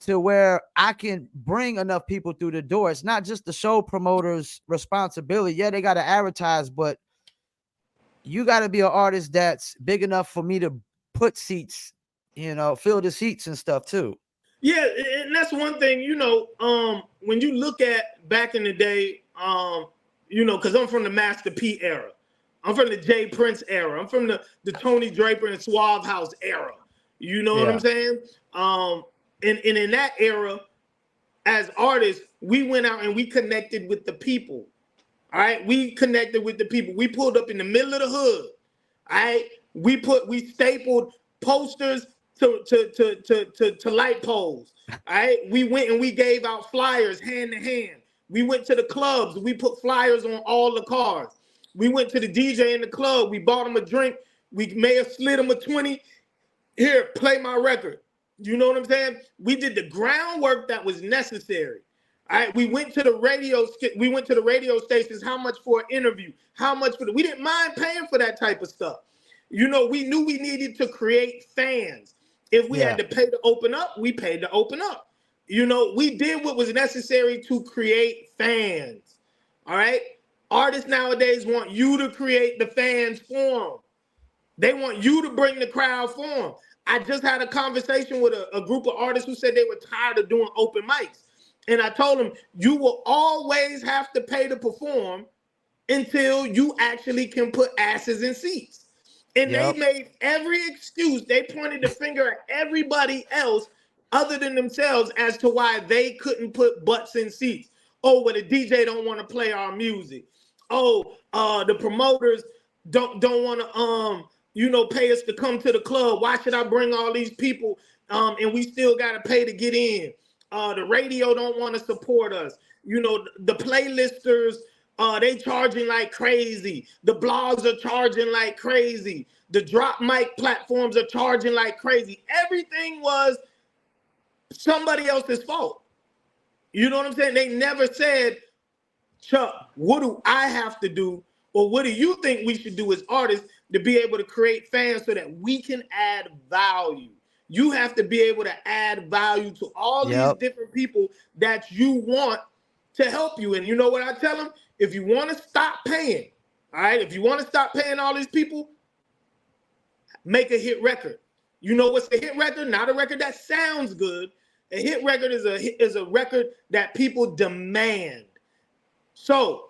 to where I can bring enough people through the door. It's not just the show promoter's responsibility. Yeah, they got to advertise, but you got to be an artist that's big enough for me to put seats, you know, fill the seats and stuff too. Yeah, and that's one thing, you know, when you look at back in the day, you know, because I'm from the Master P era. I'm from the Jay Prince era. I'm from the Tony Draper and Suave House era. You know what I'm saying? And in that era, as artists, we went out and we connected with the people. All right, we connected with the people. We pulled up in the middle of the hood. All right, we stapled posters to light poles. All right, we went and we gave out flyers hand to hand. We went to the clubs. We put flyers on all the cars. We went to the DJ in the club. We bought him a drink. We may have slid him a 20. Here, play my record. You know what I'm saying? We did the groundwork that was necessary. All right, we went to the radio stations. How much for an interview? How much for we didn't mind paying for that type of stuff. You know, we knew we needed to create fans. If we had to pay to open up, we paid to open up. You know, we did what was necessary to create fans. All right. Artists nowadays want you to create the fans for them. They want you to bring the crowd for them. I just had a conversation with a group of artists who said they were tired of doing open mics. And I told them, you will always have to pay to perform until you actually can put asses in seats. And they made every excuse. They pointed the finger at everybody else other than themselves as to why they couldn't put butts in seats. Oh, well, the DJ don't want to play our music. Oh, the promoters don't want to pay us to come to the club. Why should I bring all these people and we still got to pay to get in? The radio don't want to support us. You know, the playlisters, they charging like crazy. The blogs are charging like crazy. The drop mic platforms are charging like crazy. Everything was somebody else's fault. You know what I'm saying? They never said, Chuck, what do I have to do? Or what do you think we should do as artists to be able to create fans so that we can add value? You have to be able to add value to all these different people that you want to help you. And you know what I tell them? If you want to stop paying, all right, if you want to stop paying all these people, make a hit record. You know what's a hit record? Not a record that sounds good. A hit record is a record that people demand. So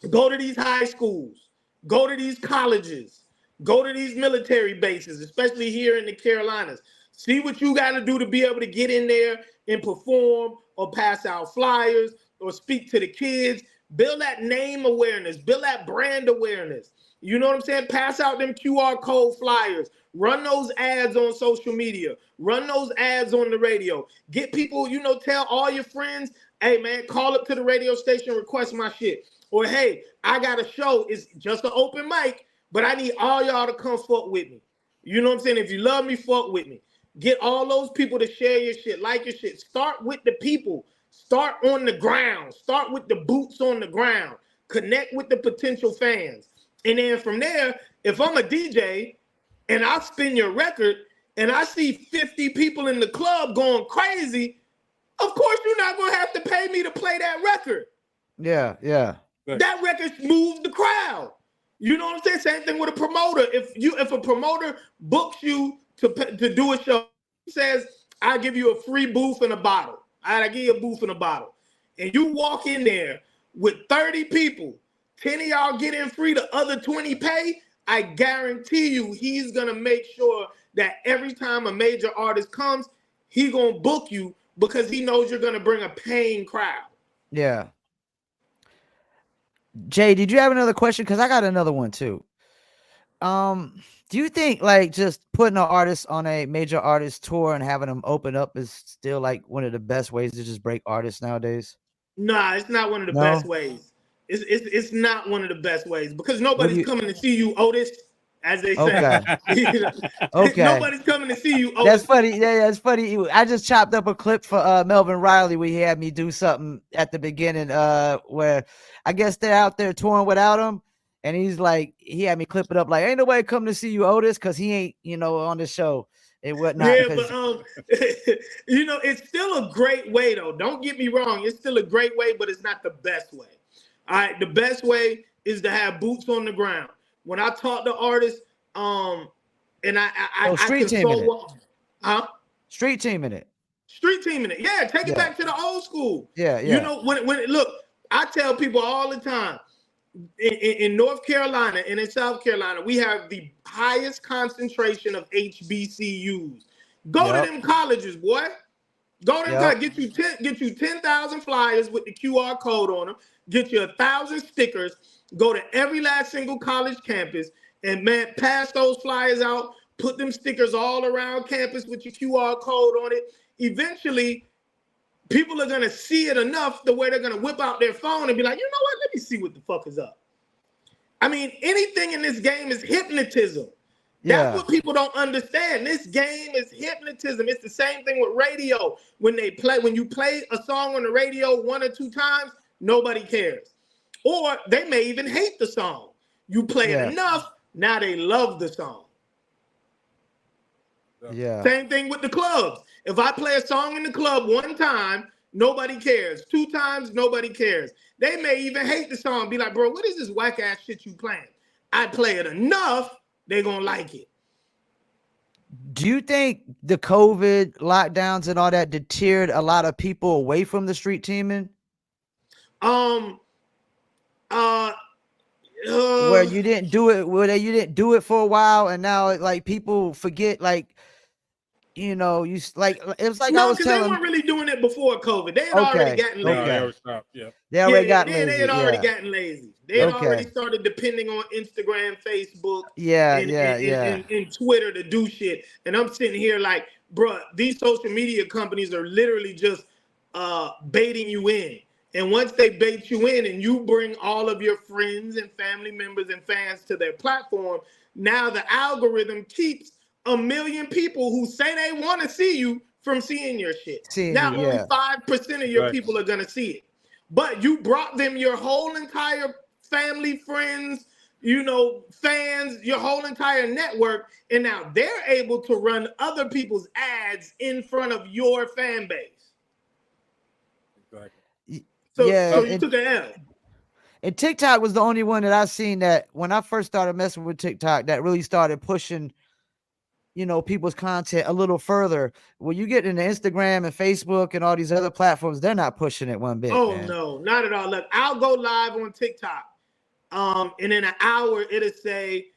go to these high schools, go to these colleges, go to these military bases, especially here in the Carolinas. See what you got to do to be able to get in there and perform or pass out flyers or speak to the kids. Build that name awareness, build that brand awareness. You know what I'm saying? Pass out them QR code flyers. Run those ads on social media. Run those ads on the radio. Get people, tell all your friends, hey, man, call up to the radio station, request my shit. Or, hey, I got a show. It's just an open mic, but I need all y'all to come fuck with me. You know what I'm saying? If you love me, fuck with me. Get all those people to share your shit, like your shit. Start with the people. Start on the ground. Start with the boots on the ground. Connect with the potential fans. And then from there, if I'm a DJ and I spin your record and I see 50 people in the club going crazy, Of course, you're not gonna have to pay me to play that record. Yeah, yeah. That record moves the crowd. You know what I'm saying? Same thing with a promoter. If a promoter books you to do a show, says, "I'll give you a free booth and a bottle. I give you a booth and a bottle," and you walk in there with 30 people, 10 of y'all get in free, the other 20 pay. I guarantee you, he's gonna make sure that every time a major artist comes, he gonna book you because he knows you're gonna bring a paying crowd. Yeah. Jay, did you have another question? Because I got another one too. Do you think like just putting an artist on a major artist tour and having them open up is still like one of the best ways to just break artists nowadays? Nah, it's not one of the best ways. It's not one of the best ways because nobody's coming to see you, Otis, as they say. Okay. Okay. Nobody's coming to see you, Otis. That's funny. Yeah, that's funny. I just chopped up a clip for Melvin Riley where he had me do something at the beginning where I guess they're out there touring without him. And he's like, he had me clip it up like, ain't nobody coming to see you, Otis, because he ain't, on the show and whatnot. Yeah, but it's still a great way though. Don't get me wrong, it's still a great way, but it's not the best way. All right, the best way is to have boots on the ground. When I talk to artists, and I street teaming it. Street teaming it. Street teaming it. Yeah, take it back to the old school. Yeah, yeah. You know, when look, I tell people all the time, in North Carolina and in South Carolina, we have the highest concentration of HBCUs. Go to them colleges, boy. Go to them colleges. Get you 10,000 flyers with the QR code on them. Get you 1,000 stickers. Go to every last single college campus and man, pass those flyers out. Put them stickers all around campus with your QR code on it. Eventually, people are gonna see it enough the way they're gonna whip out their phone and be like, you know what? Let me see what the fuck is up. I mean, anything in this game is hypnotism. That's what people don't understand. This game is hypnotism. It's the same thing with radio. When you play a song on the radio 1 or 2 times, nobody cares. Or they may even hate the song. You play it enough, now they love the song. Yeah. Same thing with the clubs. If I play a song in the club 1 time, nobody cares. 2 times, nobody cares. They may even hate the song, be like, bro, what is this whack ass shit you playing? I play it enough, they're gonna like it. Do you think the COVID lockdowns and all that deterred a lot of people away from the street teaming? Where you didn't do it for a while, and now like people forget, like it was like I was telling. They weren't really doing it before COVID. They had already gotten lazy. They already stopped. Yeah. They already got lazy. They had already gotten lazy. They had already started depending on Instagram, Facebook, and Twitter to do shit. And I'm sitting here like, bro, these social media companies are literally just baiting you in. And once they bait you in and you bring all of your friends and family members and fans to their platform, now the algorithm keeps 1 million people who say they want to see you from seeing your shit. Only 5% of your people are going to see it. But you brought them your whole entire family, friends, fans, your whole entire network, and now they're able to run other people's ads in front of your fan base. Exactly. So you took an L. And TikTok was the only one that I've seen that when I first started messing with TikTok that really started pushing, people's content a little further. When you get into Instagram and Facebook and all these other platforms, they're not pushing it one bit. Oh, no, not at all. Look, I'll go live on TikTok. And in an hour, it'll say,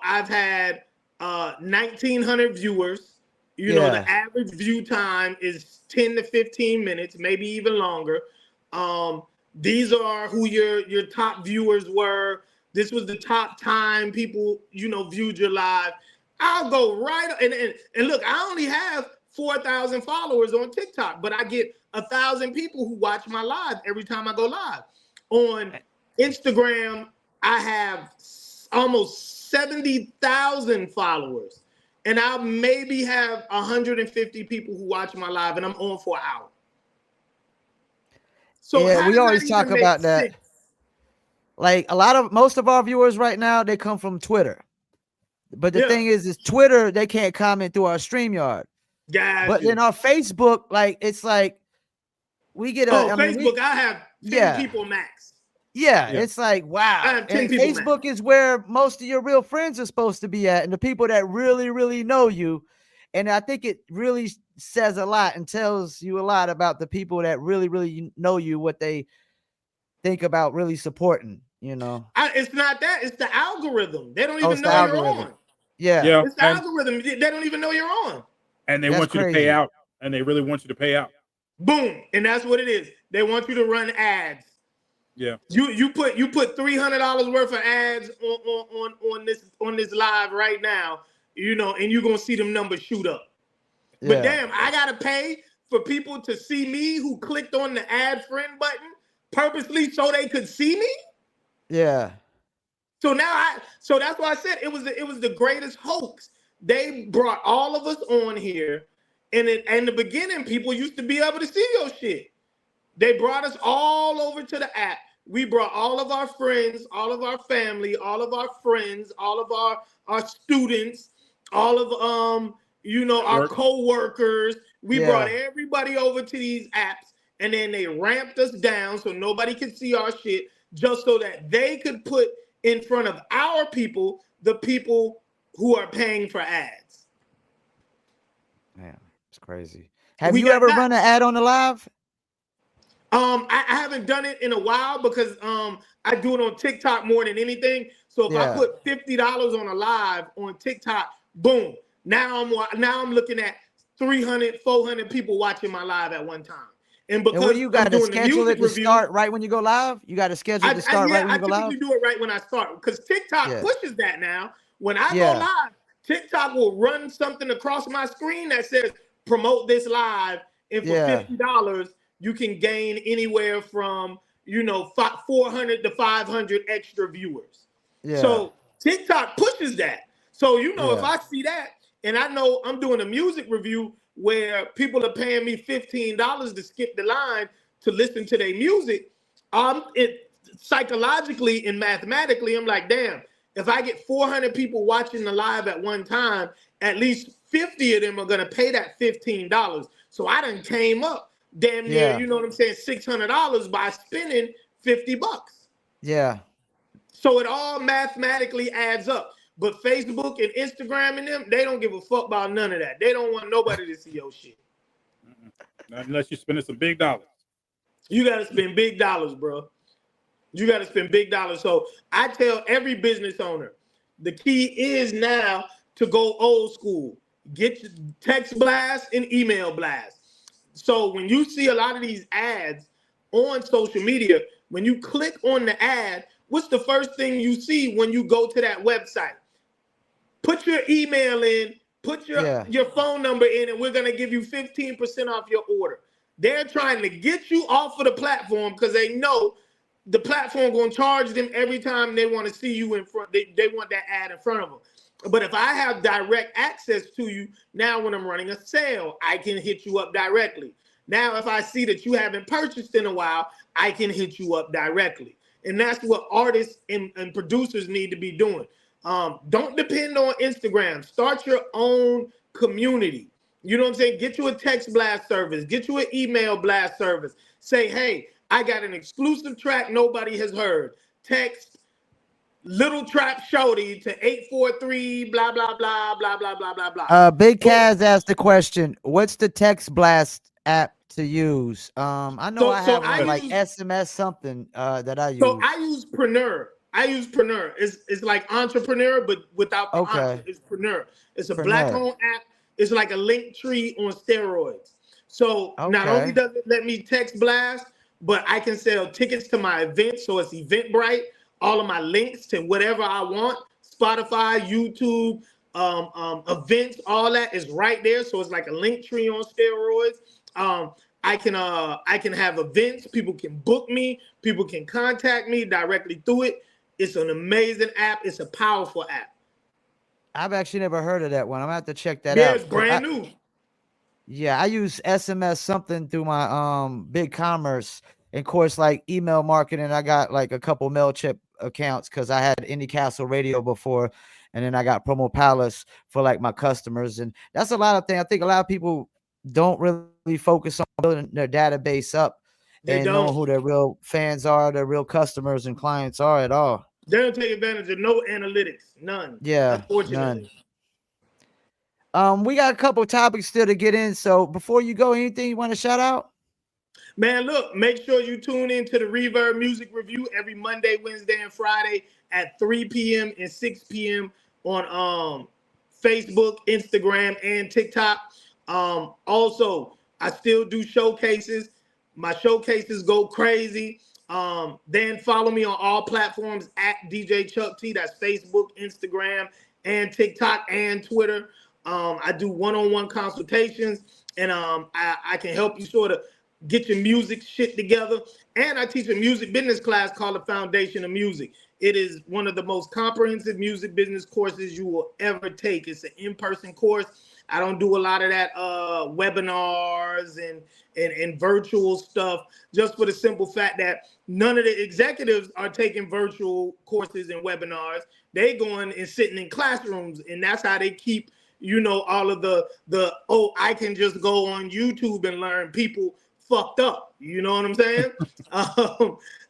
I've had 1,900 viewers. The average view time is 10 to 15 minutes, maybe even longer. These are who your top viewers were. This was the top time people, viewed your live. I'll go right and look, I only have 4,000 followers on TikTok, but I get 1,000 people who watch my live every time I go live. On Instagram, I have almost 70,000 followers, and I maybe have 150 people who watch my live, and I'm on for an hour. So we always talk about that. Like most of our viewers right now, they come from Twitter. But the thing is Twitter, they can't comment through our StreamYard. But in our Facebook, like it's like we get Oh, I mean, Facebook, I have 10 yeah. people max. Yeah, Yeah. it's like, I wow. have 10 And people Facebook is where most of your real friends are supposed to be at, and the people that really, really know you. And I think it really says a lot and tells you a lot about the people that really, really know you, what they think about really supporting, you know. It's not that. It's the algorithm. They don't Oh, even it's the know you're algorithm. on. Yeah, Yeah, It's the algorithm. They don't even know you're on. and they That's want you to pay crazy. out, and they really want you to pay out. Boom. And that's what it is. They want you to run ads. Yeah, You put $300 worth of ads on this live right now, you know, and you're gonna see them numbers shoot up. But Yeah. damn, I gotta pay for people to see me who clicked on the add friend button purposely so they could see me. Yeah. So so that's why I said it was the greatest hoax. They brought all of us on here, and in the beginning, people used to be able to see your shit. They brought us all over to the app. We brought all of our friends, all of our family, all of our friends, all of our students, all of our co-workers. We brought everybody over to these apps, and then they ramped us down so nobody could see our shit, just so that they could put in front of our people the people who are paying for ads. Man, it's crazy. Have We you got ever that. run an ad on the live? I haven't done it in a while because I do it on TikTok more than anything. So if I put $50 on a live on TikTok, boom. Now I'm looking at 300, 400 people watching my live at one time. And because what do you got I'm to doing the schedule music it to review, start right when you go live? You got to schedule it to start right when you go live? I typically do it right when I start because TikTok pushes that now. When I go live, TikTok will run something across my screen that says promote this live, and for $50 you can gain anywhere from 400 to 500 extra viewers. So TikTok pushes that. So if I see that and I know I'm doing a music review where people are paying me $15 to skip the line to listen to their music, it psychologically and mathematically, I'm like, damn, if I get 400 people watching the live at one time, at least 50 of them are gonna pay that $15. So I done came up damn near, you know what I'm saying, $600 by spending $50. Yeah. So it all mathematically adds up. But Facebook and Instagram and them, they don't give a fuck about none of that. They don't want nobody to see your shit. Not unless you're spending some big dollars. You got to spend big dollars, bro. You got to spend big dollars. So I tell every business owner, the key is now to go old school. Get your text blast and email blast. So when you see a lot of these ads on social media, when you click on the ad, what's the first thing you see when you go to that website? Put your email in, put your phone number in, and we're going to give you 15% off your order. They're trying to get you off of the platform because they know the platform going to charge them every time they want to see you in front. They want that ad in front of them. But if I have direct access to you, now when I'm running a sale, I can hit you up directly. Now, if I see that you haven't purchased in a while, I can hit you up directly. And that's what artists and producers need to be doing. Don't depend on Instagram. Start your own community. You know what I'm saying? Get you a text blast service. Get you an email blast service. Say, hey, I got an exclusive track nobody has heard. Text Little Trap Shorty to 843 blah blah blah blah blah blah blah blah. Big Kaz asked the question, what's the text blast app to use? I know I have one like SMS something that I use. So I use Preneur. It's like entrepreneur, but without the entre. It's Preneur. It's a black-owned app. It's like a link tree on steroids. So not only does it let me text blast, but I can sell tickets to my events. So it's Eventbrite. All of my links to whatever I want, Spotify, YouTube, events, all that is right there. So it's like a link tree on steroids. I can have events. People can book me. People can contact me directly through it. It's an amazing app. It's a powerful app. I've actually never heard of that one. I'm gonna have to check that out. Yeah, it's brand new. Yeah, I use SMS something through my Big Commerce. And of course, like email marketing, I got like a couple MailChimp accounts because I had Indie Castle Radio before, and then I got Promo Palace for like my customers. And that's a lot of things. I think a lot of people don't really focus on building their database up They and knowing don't. who their real fans are, their real customers and clients are at all. They don't take advantage of no analytics, none. Yeah, Unfortunately. none. We got a couple topics still to get in. So before you go, anything you want to shout out? Man, look, make sure you tune in to the Reverb Music Review every Monday, Wednesday, and Friday at 3 p.m. and 6 p.m. on Facebook, Instagram, and TikTok. Also, I still do showcases. My showcases go crazy. Then follow me on all platforms at DJ Chuck T. That's Facebook, Instagram, and TikTok and Twitter. I do one-on-one consultations, and I can help you sort of get your music shit together. And I teach a music business class called The Foundation of Music. It is one of the most comprehensive music business courses you will ever take. It's an in-person course. I don't do a lot of that webinars and virtual stuff, just for the simple fact that none of the executives are taking virtual courses and webinars. They going and sitting in classrooms, and that's how they keep, all of the I can just go on YouTube and learn people fucked up. You know what I'm saying?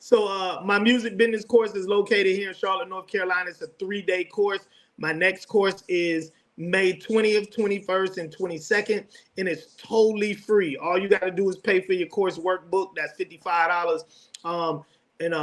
So my music business course is located here in Charlotte, North Carolina. It's a 3-day course. My next course is May 20th, 21st, and 22nd, and it's totally free. All you got to do is pay for your course workbook. That's $55. And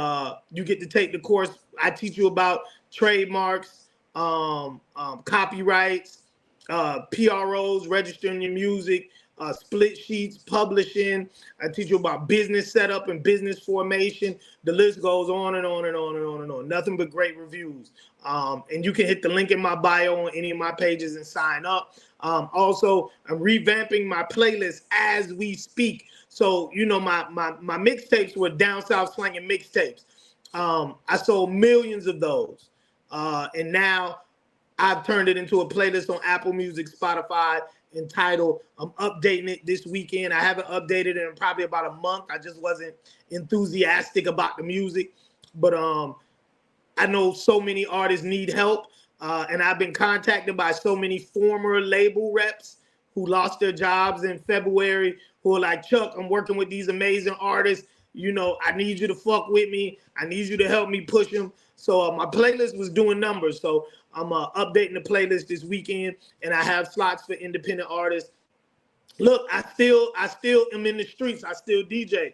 you get to take the course. I teach you about trademarks, copyrights, PROs, registering your music, split sheets, publishing. I teach you about business setup and business formation. The list goes on and on and on and on and on. Nothing but great reviews. And you can hit the link in my bio on any of my pages and sign up. Also, I'm revamping my playlist as we speak. So, my mixtapes were down south slanging mixtapes. I sold millions of those. And now I've turned it into a playlist on Apple Music, Spotify, entitled I'm updating it this weekend. I haven't updated it in probably about a month. I just wasn't enthusiastic about the music. But I know so many artists need help. And I've been contacted by so many former label reps who lost their jobs in February, who are like, Chuck, I'm working with these amazing artists. I need you to fuck with me. I need you to help me push them. So my playlist was doing numbers. So I'm updating the playlist this weekend, and I have slots for independent artists. Look, I still am in the streets. I still DJ.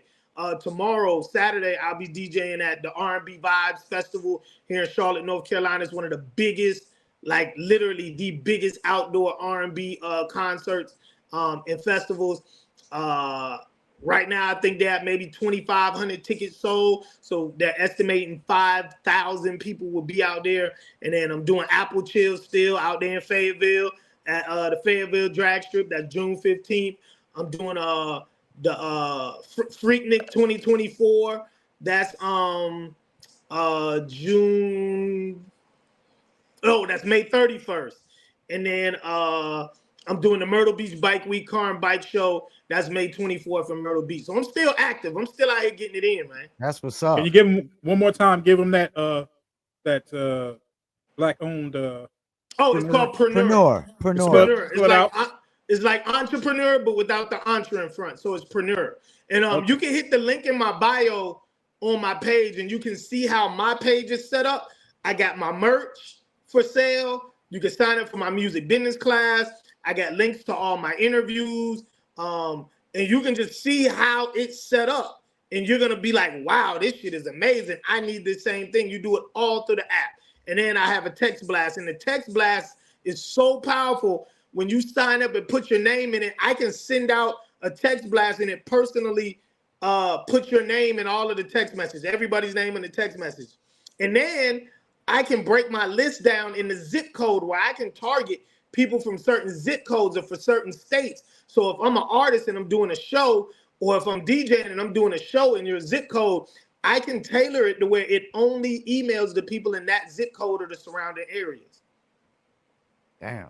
Tomorrow, Saturday, I'll be DJing at the R&B Vibes Festival here in Charlotte, North Carolina. It's one of the biggest, like literally the biggest outdoor R&B concerts and festivals. Right now, I think they have maybe 2,500 tickets sold. So they're estimating 5,000 people will be out there. And then I'm doing Apple Chill still out there in Fayetteville at the Fayetteville Drag Strip. That's June 15th. I'm doing the Freaknik 2024. That's June. Oh, that's May 31st. And then I'm doing the Myrtle Beach Bike Week Car and Bike Show. That's May 24th in Myrtle Beach. So I'm still active. I'm still out here getting it in, man. That's what's up. Can you give them one more time? Give them that black owned. It's called Preneur. It's like entrepreneur, but without the entre in front. So it's Preneur. And Okay. You can hit the link in my bio on my page, and you can see how my page is set up. I got my merch for sale. You can sign up for my music business class. I got links to all my interviews. And you can just see how it's set up. And you're going to be like, wow, this shit is amazing. I need the same thing. You do it all through the app. And then I have a text blast. And the text blast is so powerful. When you sign up and put your name in it, I can send out a text blast and it personally put your name in all of the text messages, everybody's name in the text message. And then I can break my list down in the zip code where I can target people from certain zip codes or for certain states. So if I'm an artist and I'm doing a show, or if I'm DJing and I'm doing a show in your zip code, I can tailor it to where it only emails the people in that zip code or the surrounding areas. Damn.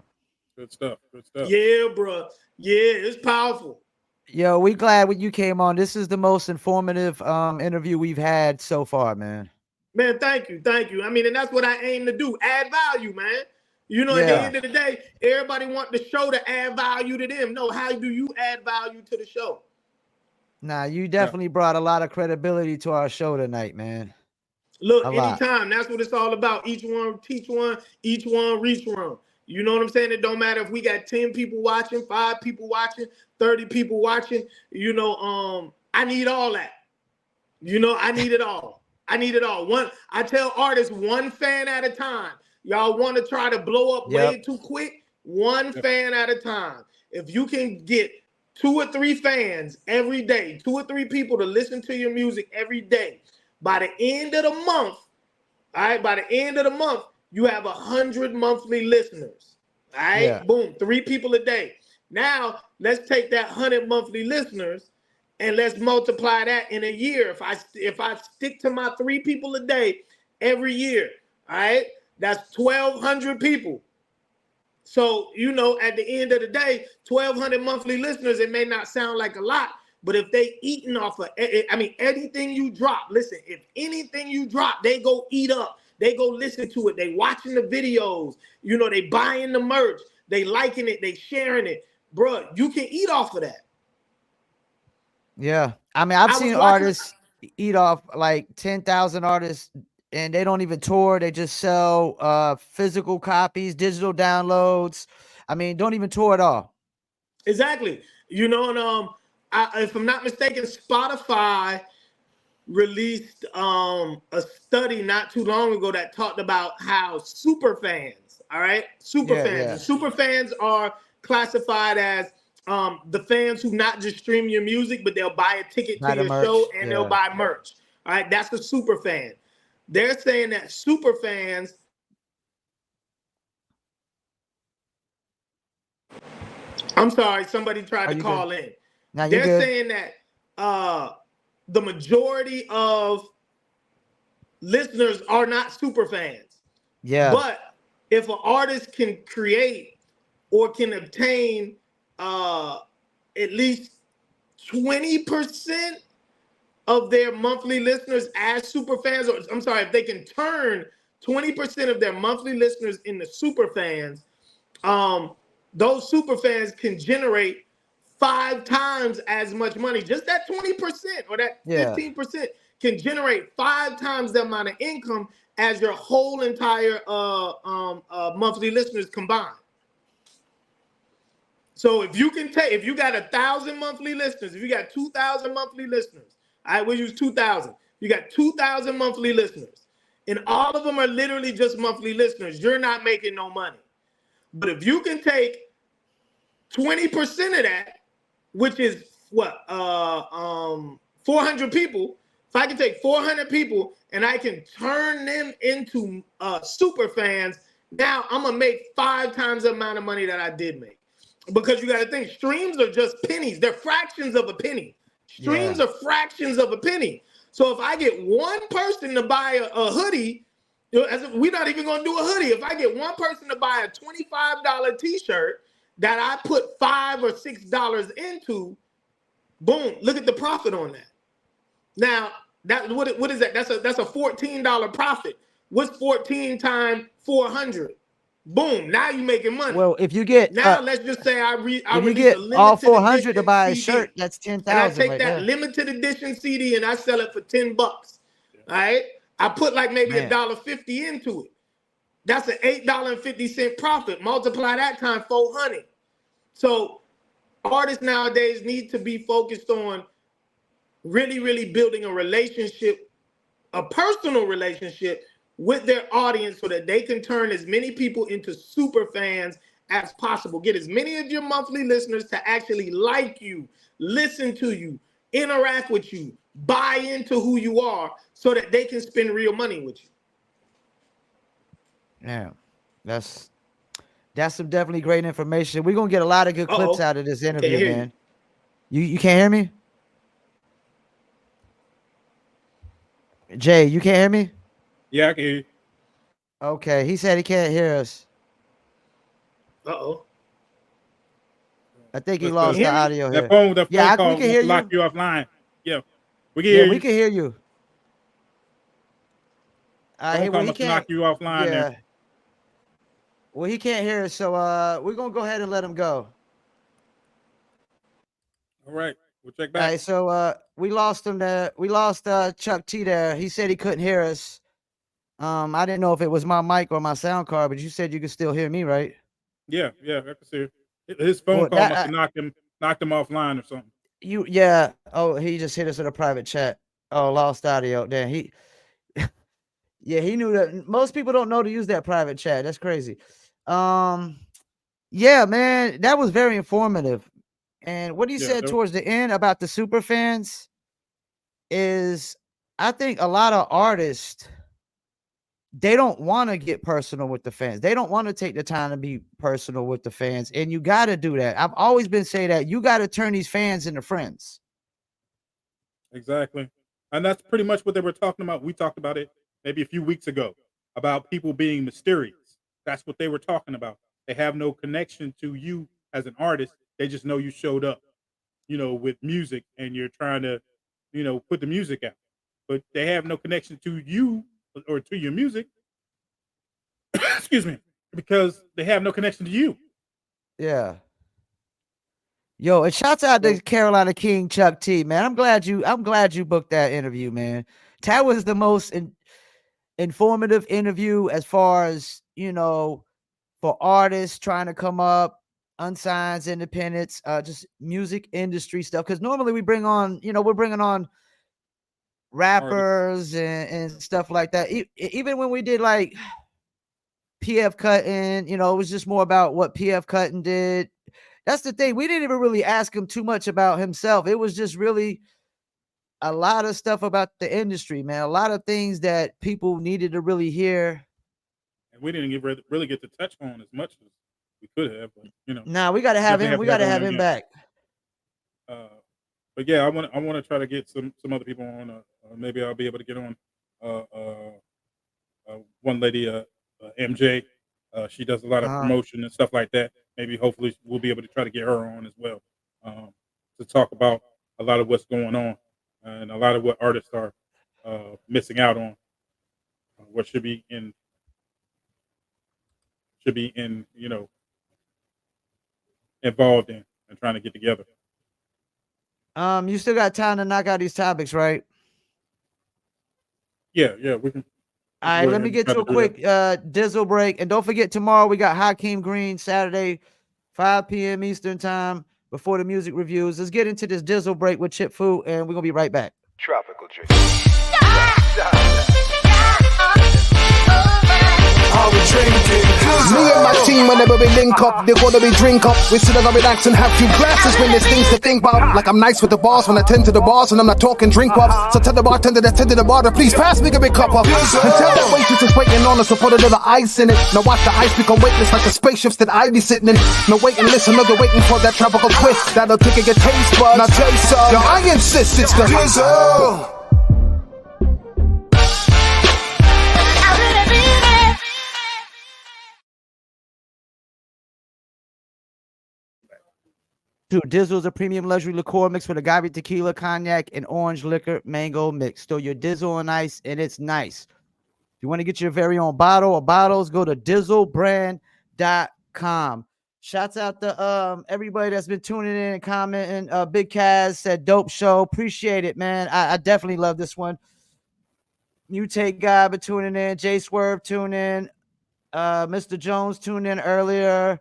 Good stuff. Good stuff. Yeah, bro. Yeah, it's powerful. Yo, we glad when you came on. This is the most informative interview we've had so far, man. Man, thank you. Thank you. I mean, and that's what I aim to do. Add value, man. You know, Yeah. At the end of the day, everybody want the show to add value to them. No, how do you add value to the show? Nah, you definitely brought a lot of credibility to our show tonight, man. Look, A lot. anytime. That's what it's all about. Each one teach one, each one reach one. You know what I'm saying? It don't matter if we got 10 people watching, 5 people watching, 30 people watching. You know, I need all that. You know, I need it all. I need it all. I tell artists, one fan at a time. Y'all want to try to blow up way too quick? One fan at a time. If you can get 2 or 3 fans every day, 2 or 3 people to listen to your music every day, by the end of the month, all right, by the end of the month, you have 100 monthly listeners. All right, Yeah. boom, 3 people a day. Now, let's take that 100 monthly listeners and let's multiply that in a year. If I stick to my 3 people a day every year, all right, that's 1,200 people. So, you know, at the end of the day, 1,200 monthly listeners, it may not sound like a lot, but if they eating off of, I mean, anything you drop, listen, if anything you drop, they go eat up. They go listen to it. They watching the videos. You know, they buying the merch. They liking it. They sharing it. Bro, you can eat off of that. Yeah. I mean, I've seen artists eat off like 10,000 artists and they don't even tour. They just sell physical copies, digital downloads. I mean, don't even tour at all. Exactly. You know, and if I'm not mistaken, Spotify released a study not too long ago that talked about how super fans, all right, super fans. And super fans are classified as the fans who not just stream your music, but they'll buy a ticket to your show and they'll buy merch. All right, that's a super fan. They're saying that super fans. I'm sorry, somebody tried to call in. Now they're saying that the majority of listeners are not super fans. Yeah. But if an artist can create or can obtain at least 20% of their monthly listeners as super fans, or I'm sorry, if they can turn 20% of their monthly listeners into super fans, those super fans can generate 5 times as much money. Just that 20% or that 15% can generate 5 times the amount of income as your whole entire monthly listeners combined. So if you got 1,000 monthly listeners, if you got 2,000 monthly listeners, I will use 2,000. You got 2,000 monthly listeners, and all of them are literally just monthly listeners. You're not making no money. But if you can take 20% of that, which is what 400 people. If I can take 400 people and I can turn them into super fans, now I'm gonna make 5 times the amount of money that I did make. Because you got to think, streams are just pennies. They're fractions of a penny. Streams are fractions of a penny. So if I get one person to buy a hoodie, we're not even gonna do a hoodie. If I get one person to buy a $25 t-shirt that I put $5 or $6 into, boom, look at the profit on that. Now, what is that? That's a $14 profit. What's 14 times 400? Boom, now you're making money. Well, if you get now, let's just say I release a limited all 400 to buy a shirt, that's 10,000. And I take that limited edition CD and I sell it for $10. All right, I put like maybe $1.50 into it. That's an $8.50 profit. Multiply that times 400. So artists nowadays need to be focused on really, really building a relationship, a personal relationship with their audience so that they can turn as many people into super fans as possible. Get as many of your monthly listeners to actually like you, listen to you, interact with you, buy into who you are so that they can spend real money with you. Yeah, that's some definitely great information. We're going to get a lot of good clips out of this interview, man. You can't hear me? Jay, you can't hear me? Yeah, I can hear you. Okay, he said he can't hear us. Uh-oh. I think he lost the audio here. That phone call we can hear lock you. you offline. Yeah, we can hear you. We can hear you. Phone call must knock you offline there. Well, he can't hear us, so we're going to go ahead and let him go. All right. We'll check All back. right, so we lost him there. We lost Chuck T there. He said he couldn't hear us. I didn't know if it was my mic or my sound card, but you said you could still hear me, right? Yeah, I can see it. His phone Well, call must have knocked him offline or something. Yeah. Oh, he just hit us in a private chat. Oh, lost audio. Damn, yeah, he knew that. Most people don't know to use that private chat. That's crazy. Yeah, man, that was very informative. And what he said towards the end about the super fans is, I think a lot of artists, they don't want to get personal with the fans. They don't want to take the time to be personal with the fans. And you got to do that. I've always been saying that you got to turn these fans into friends. Exactly. And that's pretty much what they were talking about. We talked about it maybe a few weeks ago about people being mysterious. That's what they were talking about. They have no connection to you as an artist. They just know you showed up, with music and you're trying to, put the music out. But they have no connection to you or to your music. Excuse me, because they have no connection to you. Yeah. Yo, and shouts out to Carolina King Chuck T, man. I'm glad you booked that interview, man. That was the most informative interview as far as, for artists trying to come up, unsigned independents, just music industry stuff. Because normally we're bringing on rappers and stuff like that. Even when we did like PF Cuttin, it was just more about what PF Cuttin did. That's the thing. We didn't even really ask him too much about himself. It was just really a lot of stuff about the industry, man. A lot of things that people needed to really hear. And we didn't really get to touch on as much as we could have, but Nah, we got to have him. We got to have him back. But yeah, I want to try to get some other people on. Maybe I'll be able to get on one lady, MJ. She does a lot of promotion and stuff like that. Maybe hopefully we'll be able to try to get her on as well, to talk about a lot of what's going on and a lot of what artists are missing out on. What should be in involved in and trying to get together. You still got time to knock out these topics, right? Yeah, we can. All right, let me get to a quick Dizzle break. And don't forget, tomorrow we got Hakeem Green, Saturday, 5 p.m. Eastern time, before the music reviews. Let's get into this Dizzle break with Chip Fu, and we're going to be right back. Tropical drink. Are we drinking? Me and my team, whenever we link up, they gotta be drink up. We sit down and relax and have few glasses when there's things to think about. Like I'm nice with the bars when I tend to the bars and I'm not talking drink up. So tell the bartender that tend to the bar to please pass me a big cup up. And tell that waitress is waiting on us to put a little ice in it. Now watch the ice become weightless like the spaceships that I be sitting in. Now wait and listen, they're waiting for that tropical twist that'll take your taste buds. Now taste some. Yo, I insist it's the Dizzle. Dude, Dizzle is a premium luxury liqueur mixed with agave tequila, cognac, and orange liquor mango mix. Throw your Dizzle on ice, and it's nice. If you want to get your very own bottle or bottles, go to dizzlebrand.com. Shouts out to everybody that's been tuning in and commenting. Big Kaz said, dope show. Appreciate it, man. I definitely love this one. Mutate Guy been tuning in. J Swerve tune in. Mr. Jones tuned in earlier.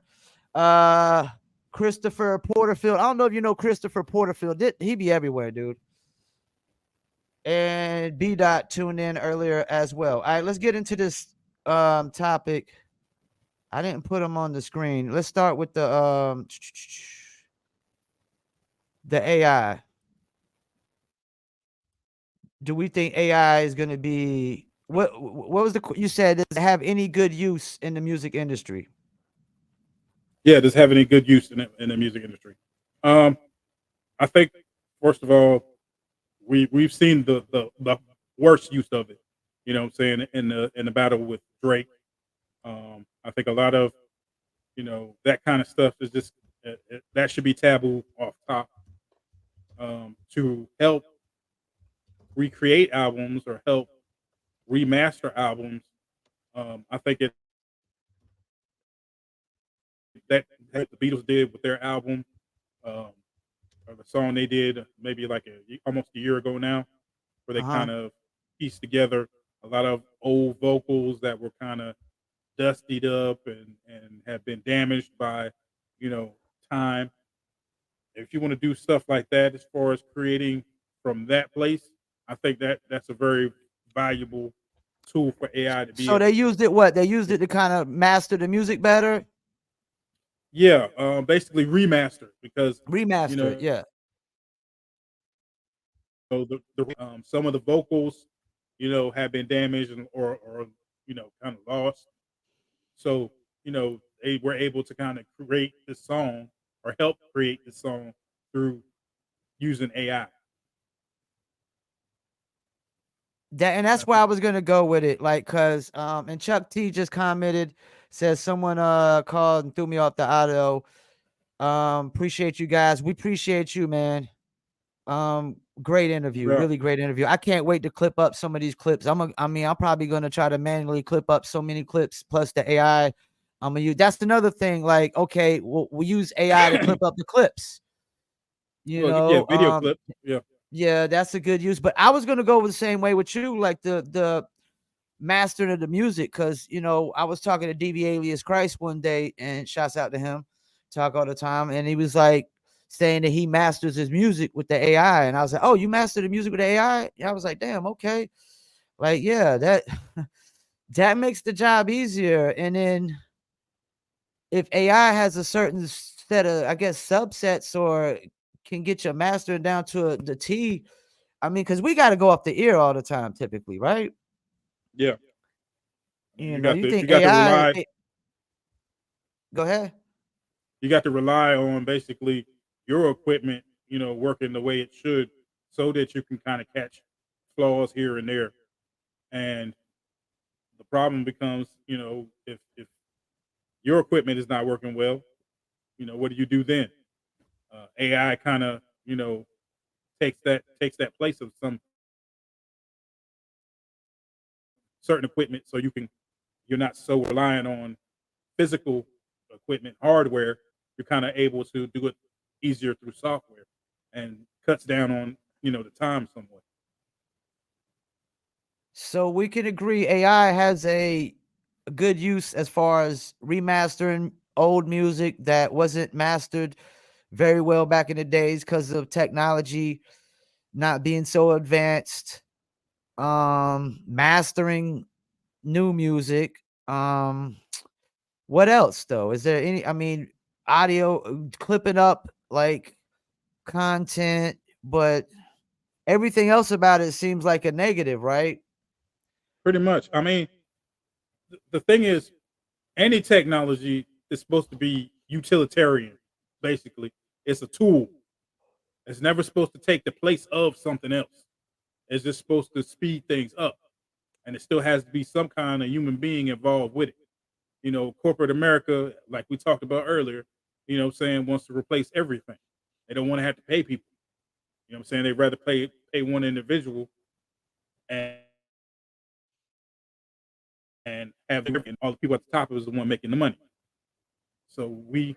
Christopher Porterfield. I don't know if you know Christopher Porterfield. He be everywhere, dude. And B. Dot tuned in earlier as well. All right, let's get into this topic. I didn't put them on the screen. Let's start with the AI. Do we think AI is going to be what was you said, does it have any good use in the music industry? Yeah, does it have any good use in the music industry? I think first of all, we've seen the worst use of it. You know what I'm saying, in the battle with Drake. I think a lot of that kind of stuff is just that should be taboo off top. To help recreate albums or help remaster albums, I think that the Beatles did with their album, or the song they did maybe like almost a year ago now, where they Uh-huh. kind of pieced together a lot of old vocals that were kind of dustied up and have been damaged by, you know, time. If you want to do stuff like that as far as creating from that place, I think that that's a very valuable tool for AI to be So they able used it what? They used to. it to kind of master the music better, Yeah, basically remaster because you remaster it. know Yeah. some of the vocals, you know, have been damaged or you know kind of lost. So you know they were able to kind of create this song or help create this song through using AI. That and that's I where think I was gonna go with it. Like, cause and Chuck T just commented, says someone called and threw me off the audio. Appreciate you guys. We appreciate you, man. Great interview, yeah, really great interview. I can't wait to clip up some of these clips. I'm probably gonna try to manually clip up so many clips plus the AI. I'm gonna use that's another thing. Like, okay, we'll use AI to clip up the clips. You well, yeah, know, video clip, yeah, yeah, that's a good use. But I was gonna go the same way with you, like the mastering of the music, because I was talking to DV Alias Christ one day, and shouts out to him, talk all the time, and he was like saying that he masters his music with the AI, and I was like, oh, you master the music with the AI? Yeah, I was like, damn, okay, like yeah, that that makes the job easier. And then if AI has a certain set of, I guess, subsets or can get your mastering down to the T. I mean, because we got to go off the ear all the time, typically, right? yeah. You You think got to AI? rely Go ahead. you got to rely on basically your equipment, you know, working the way it should, so that you can kind of catch flaws here and there. And the problem becomes, you know, if your equipment is not working well, you know, what do you do then? AI kind of, you know, takes that place of some certain equipment, so you're not so reliant on physical equipment, hardware. You're kind of able to do it easier through software, and cuts down on, you know, the time somewhat. So we can agree AI has a good use as far as remastering old music that wasn't mastered very well back in the days because of technology not being so advanced. Mastering new music. What else though? Is there any? I mean, audio clipping up like content, but everything else about it seems like a negative, right? Pretty much. I mean, the thing is, any technology is supposed to be utilitarian. Basically, it's a tool. It's never supposed to take the place of something else. It's just supposed to speed things up, and it still has to be some kind of human being involved with it. You know, corporate America, like we talked about earlier, you know, saying wants to replace everything. They don't want to have to pay people. You know what I'm saying? They'd rather pay one individual and have and all the people at the top is the one making the money. So we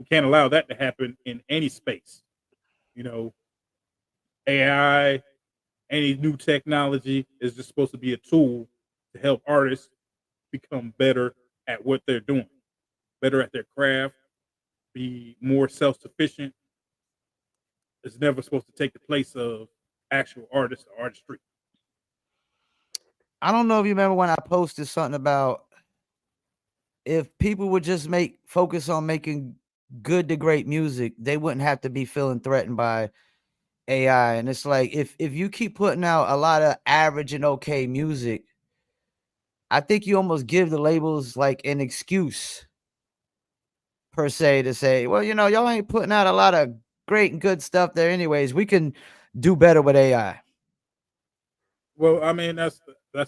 can't allow that to happen in any space. You know, AI, any new technology is just supposed to be a tool to help artists become better at what they're doing, better at their craft, be more self sufficient. It's never supposed to take the place of actual artists or artistry. I don't know if you remember when I posted something about if people would just make focus on making good to great music, they wouldn't have to be feeling threatened by AI. And it's like if you keep putting out a lot of average and okay music, I think you almost give the labels like an excuse per se to say, well, y'all ain't putting out a lot of great and good stuff there anyways. We can do better with AI. Well, I mean that's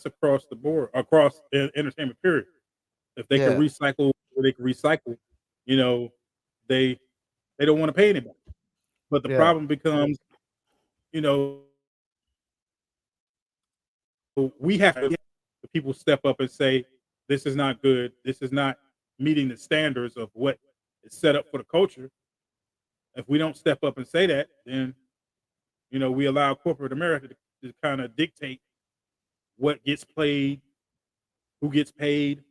across the board, across entertainment period. If they can Yeah. recycle, they can recycle. You know, they they don't want to pay anybody. But the Yeah. problem becomes, you know, we have to the people step up and say, this is not good. This is not meeting the standards of what is set up for the culture. if we don't step up and say that, then we allow corporate America to kind of dictate what gets played, who gets paid,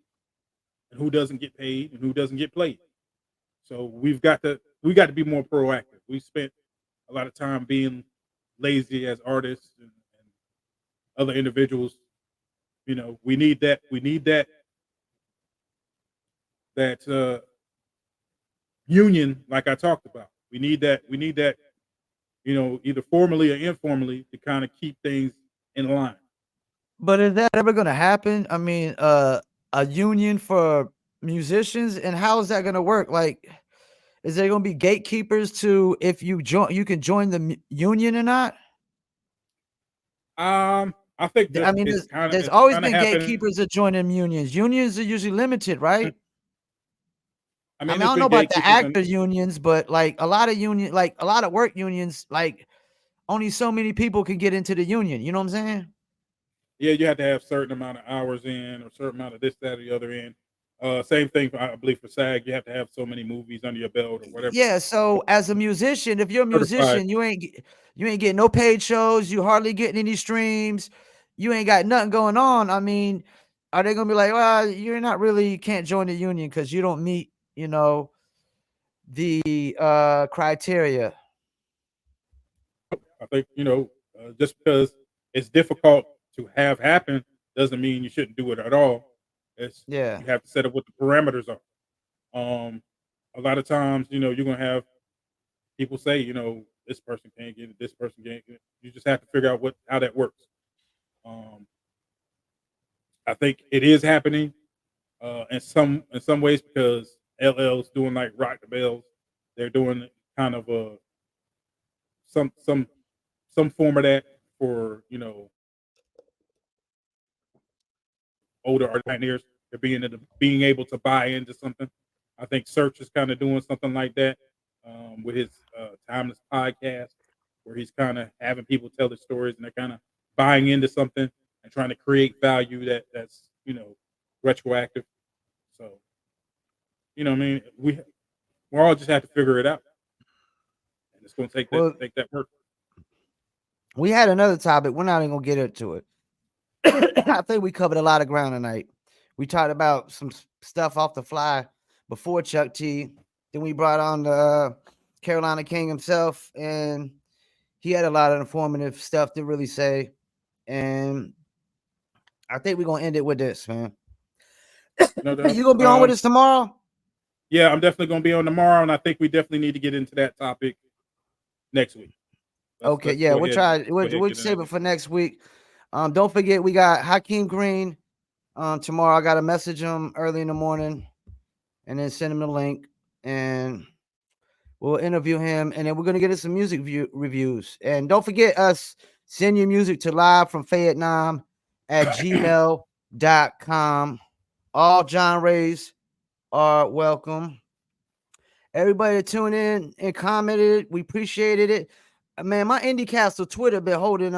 and who doesn't get paid, and who doesn't get played. So we got to be more proactive. We spent a lot of time being lazy as artists and other individuals. We need that. We need that union, like I talked about. We need that. We need that. Either formally or informally, to kind of keep things in line. But is that ever gonna happen? I mean, a union for musicians, and how is that gonna work? Like, is there gonna be gatekeepers to if you can join the union or not? I think I mean, there's always been happening. gatekeepers that join in unions. Unions are usually limited, right? I I mean, mean, I don't know about the actor unions, but like a lot of work unions, like only so many people can get into the union. You know what I'm saying? Yeah, you have to have a certain amount of hours in, or a certain amount of this, that, or the other in. Same thing, I believe, for SAG. You have to have so many movies under your belt, or whatever. Yeah. So as a musician, if you're a Certified. musician, you ain't getting no paid shows. You hardly getting any streams. You ain't got nothing going on. I mean, are they gonna be like, well, you're not really, you can't join the union because you don't meet, the criteria? I think just because it's difficult to have happen doesn't mean you shouldn't do it at all. Yeah. You have to set up what the parameters are. A lot of times, you're gonna have people say, this person can't get it, this person can't get it. You just have to figure out how that works. I think it is happening in some ways, because LL's doing like Rock the Bells. They're doing kind of some form of that for older art pioneers. They're being able to buy into something. I think Search is kind of doing something like that with his Timeless podcast, where he's kind of having people tell their stories, and they're kind of buying into something and trying to create value that's retroactive. So I mean, we all just have to figure it out, and it's going to take that work. We had another topic. We're not even gonna get into it. I think we covered a lot of ground tonight. We talked about some stuff off the fly before Chuck T. Then we brought on the Carolina King himself, and he had a lot of informative stuff to really say. And I think we're gonna end it with this, man. No doubt. You gonna be on with us tomorrow? Yeah, I'm definitely gonna be on tomorrow, and I think we definitely need to get into that topic next week. Okay, yeah, we'll try. We'll save it for next week. Don't forget, we got Hakeem Green tomorrow. I gotta message him early in the morning and then send him the link, and we'll interview him, and then we're gonna get us some music reviews. And don't forget us, send your music to live-from-Fayettenam at gmail.com. All genres are welcome. Everybody that tuned in and commented, we appreciated it. Man, my Indie Castle Twitter been holding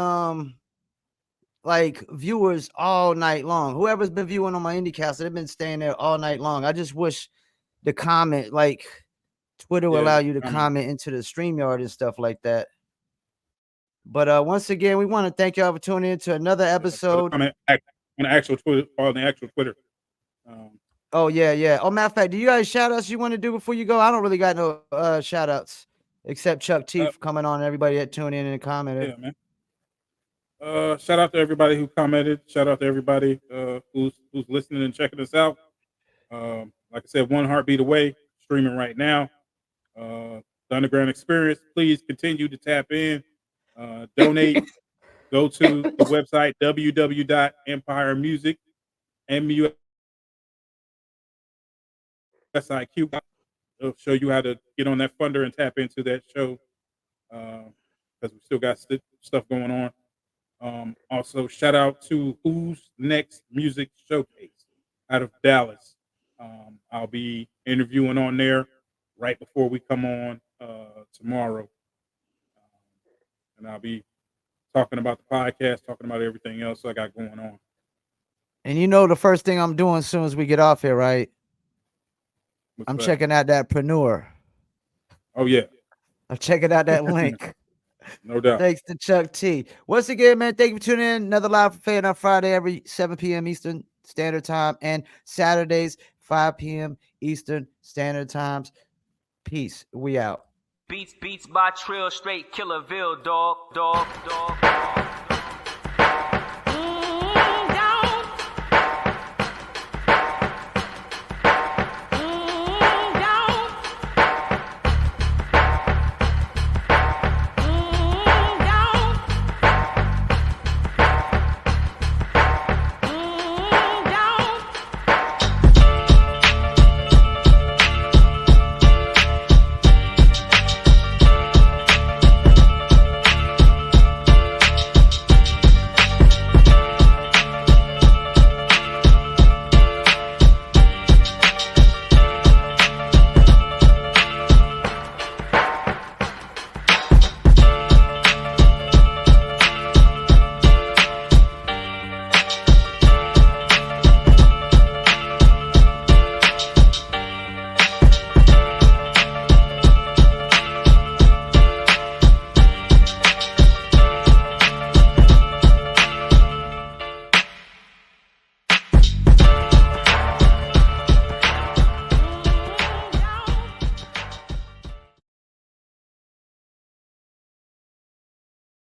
like viewers all night long. Whoever's been viewing on my Indie Castle, they've been staying there all night long. I just wish the comment, like Twitter will allow you to comment into the StreamYard and stuff like that. But once again, we want to thank y'all for tuning in to another episode. On the actual Twitter. Oh, yeah. Oh, matter of fact, do you guys shout outs you want to do before you go? I don't really got no shout outs except Chuck T for coming on and everybody that tuned in and commented. Yeah, man. Shout out to everybody who commented. Shout out to everybody who's listening and checking us out. Like I said, One Heartbeat Away, streaming right now. The Underground Experience. Please continue to tap in. Donate. Go to the website www.empiremusic. MUSIQ. It'll show you how to get on that funder and tap into that show, because we still got stuff going on. Also, shout out to Who's Next Music Showcase out of Dallas. I'll be interviewing on there right before we come on tomorrow, and I'll be talking about the podcast, talking about everything else I got going on. And the first thing I'm doing as soon as we get off here, right? I'm checking out that Preneur. Oh, yeah. I'm checking out that link. No doubt. Thanks to Chuck T. Once again, man, thank you for tuning in. Another live for Fayettenam Friday every 7 p.m. Eastern Standard Time and Saturdays 5 p.m. Eastern Standard Times. Peace. We out. Beats by Trill, straight Killerville, dog.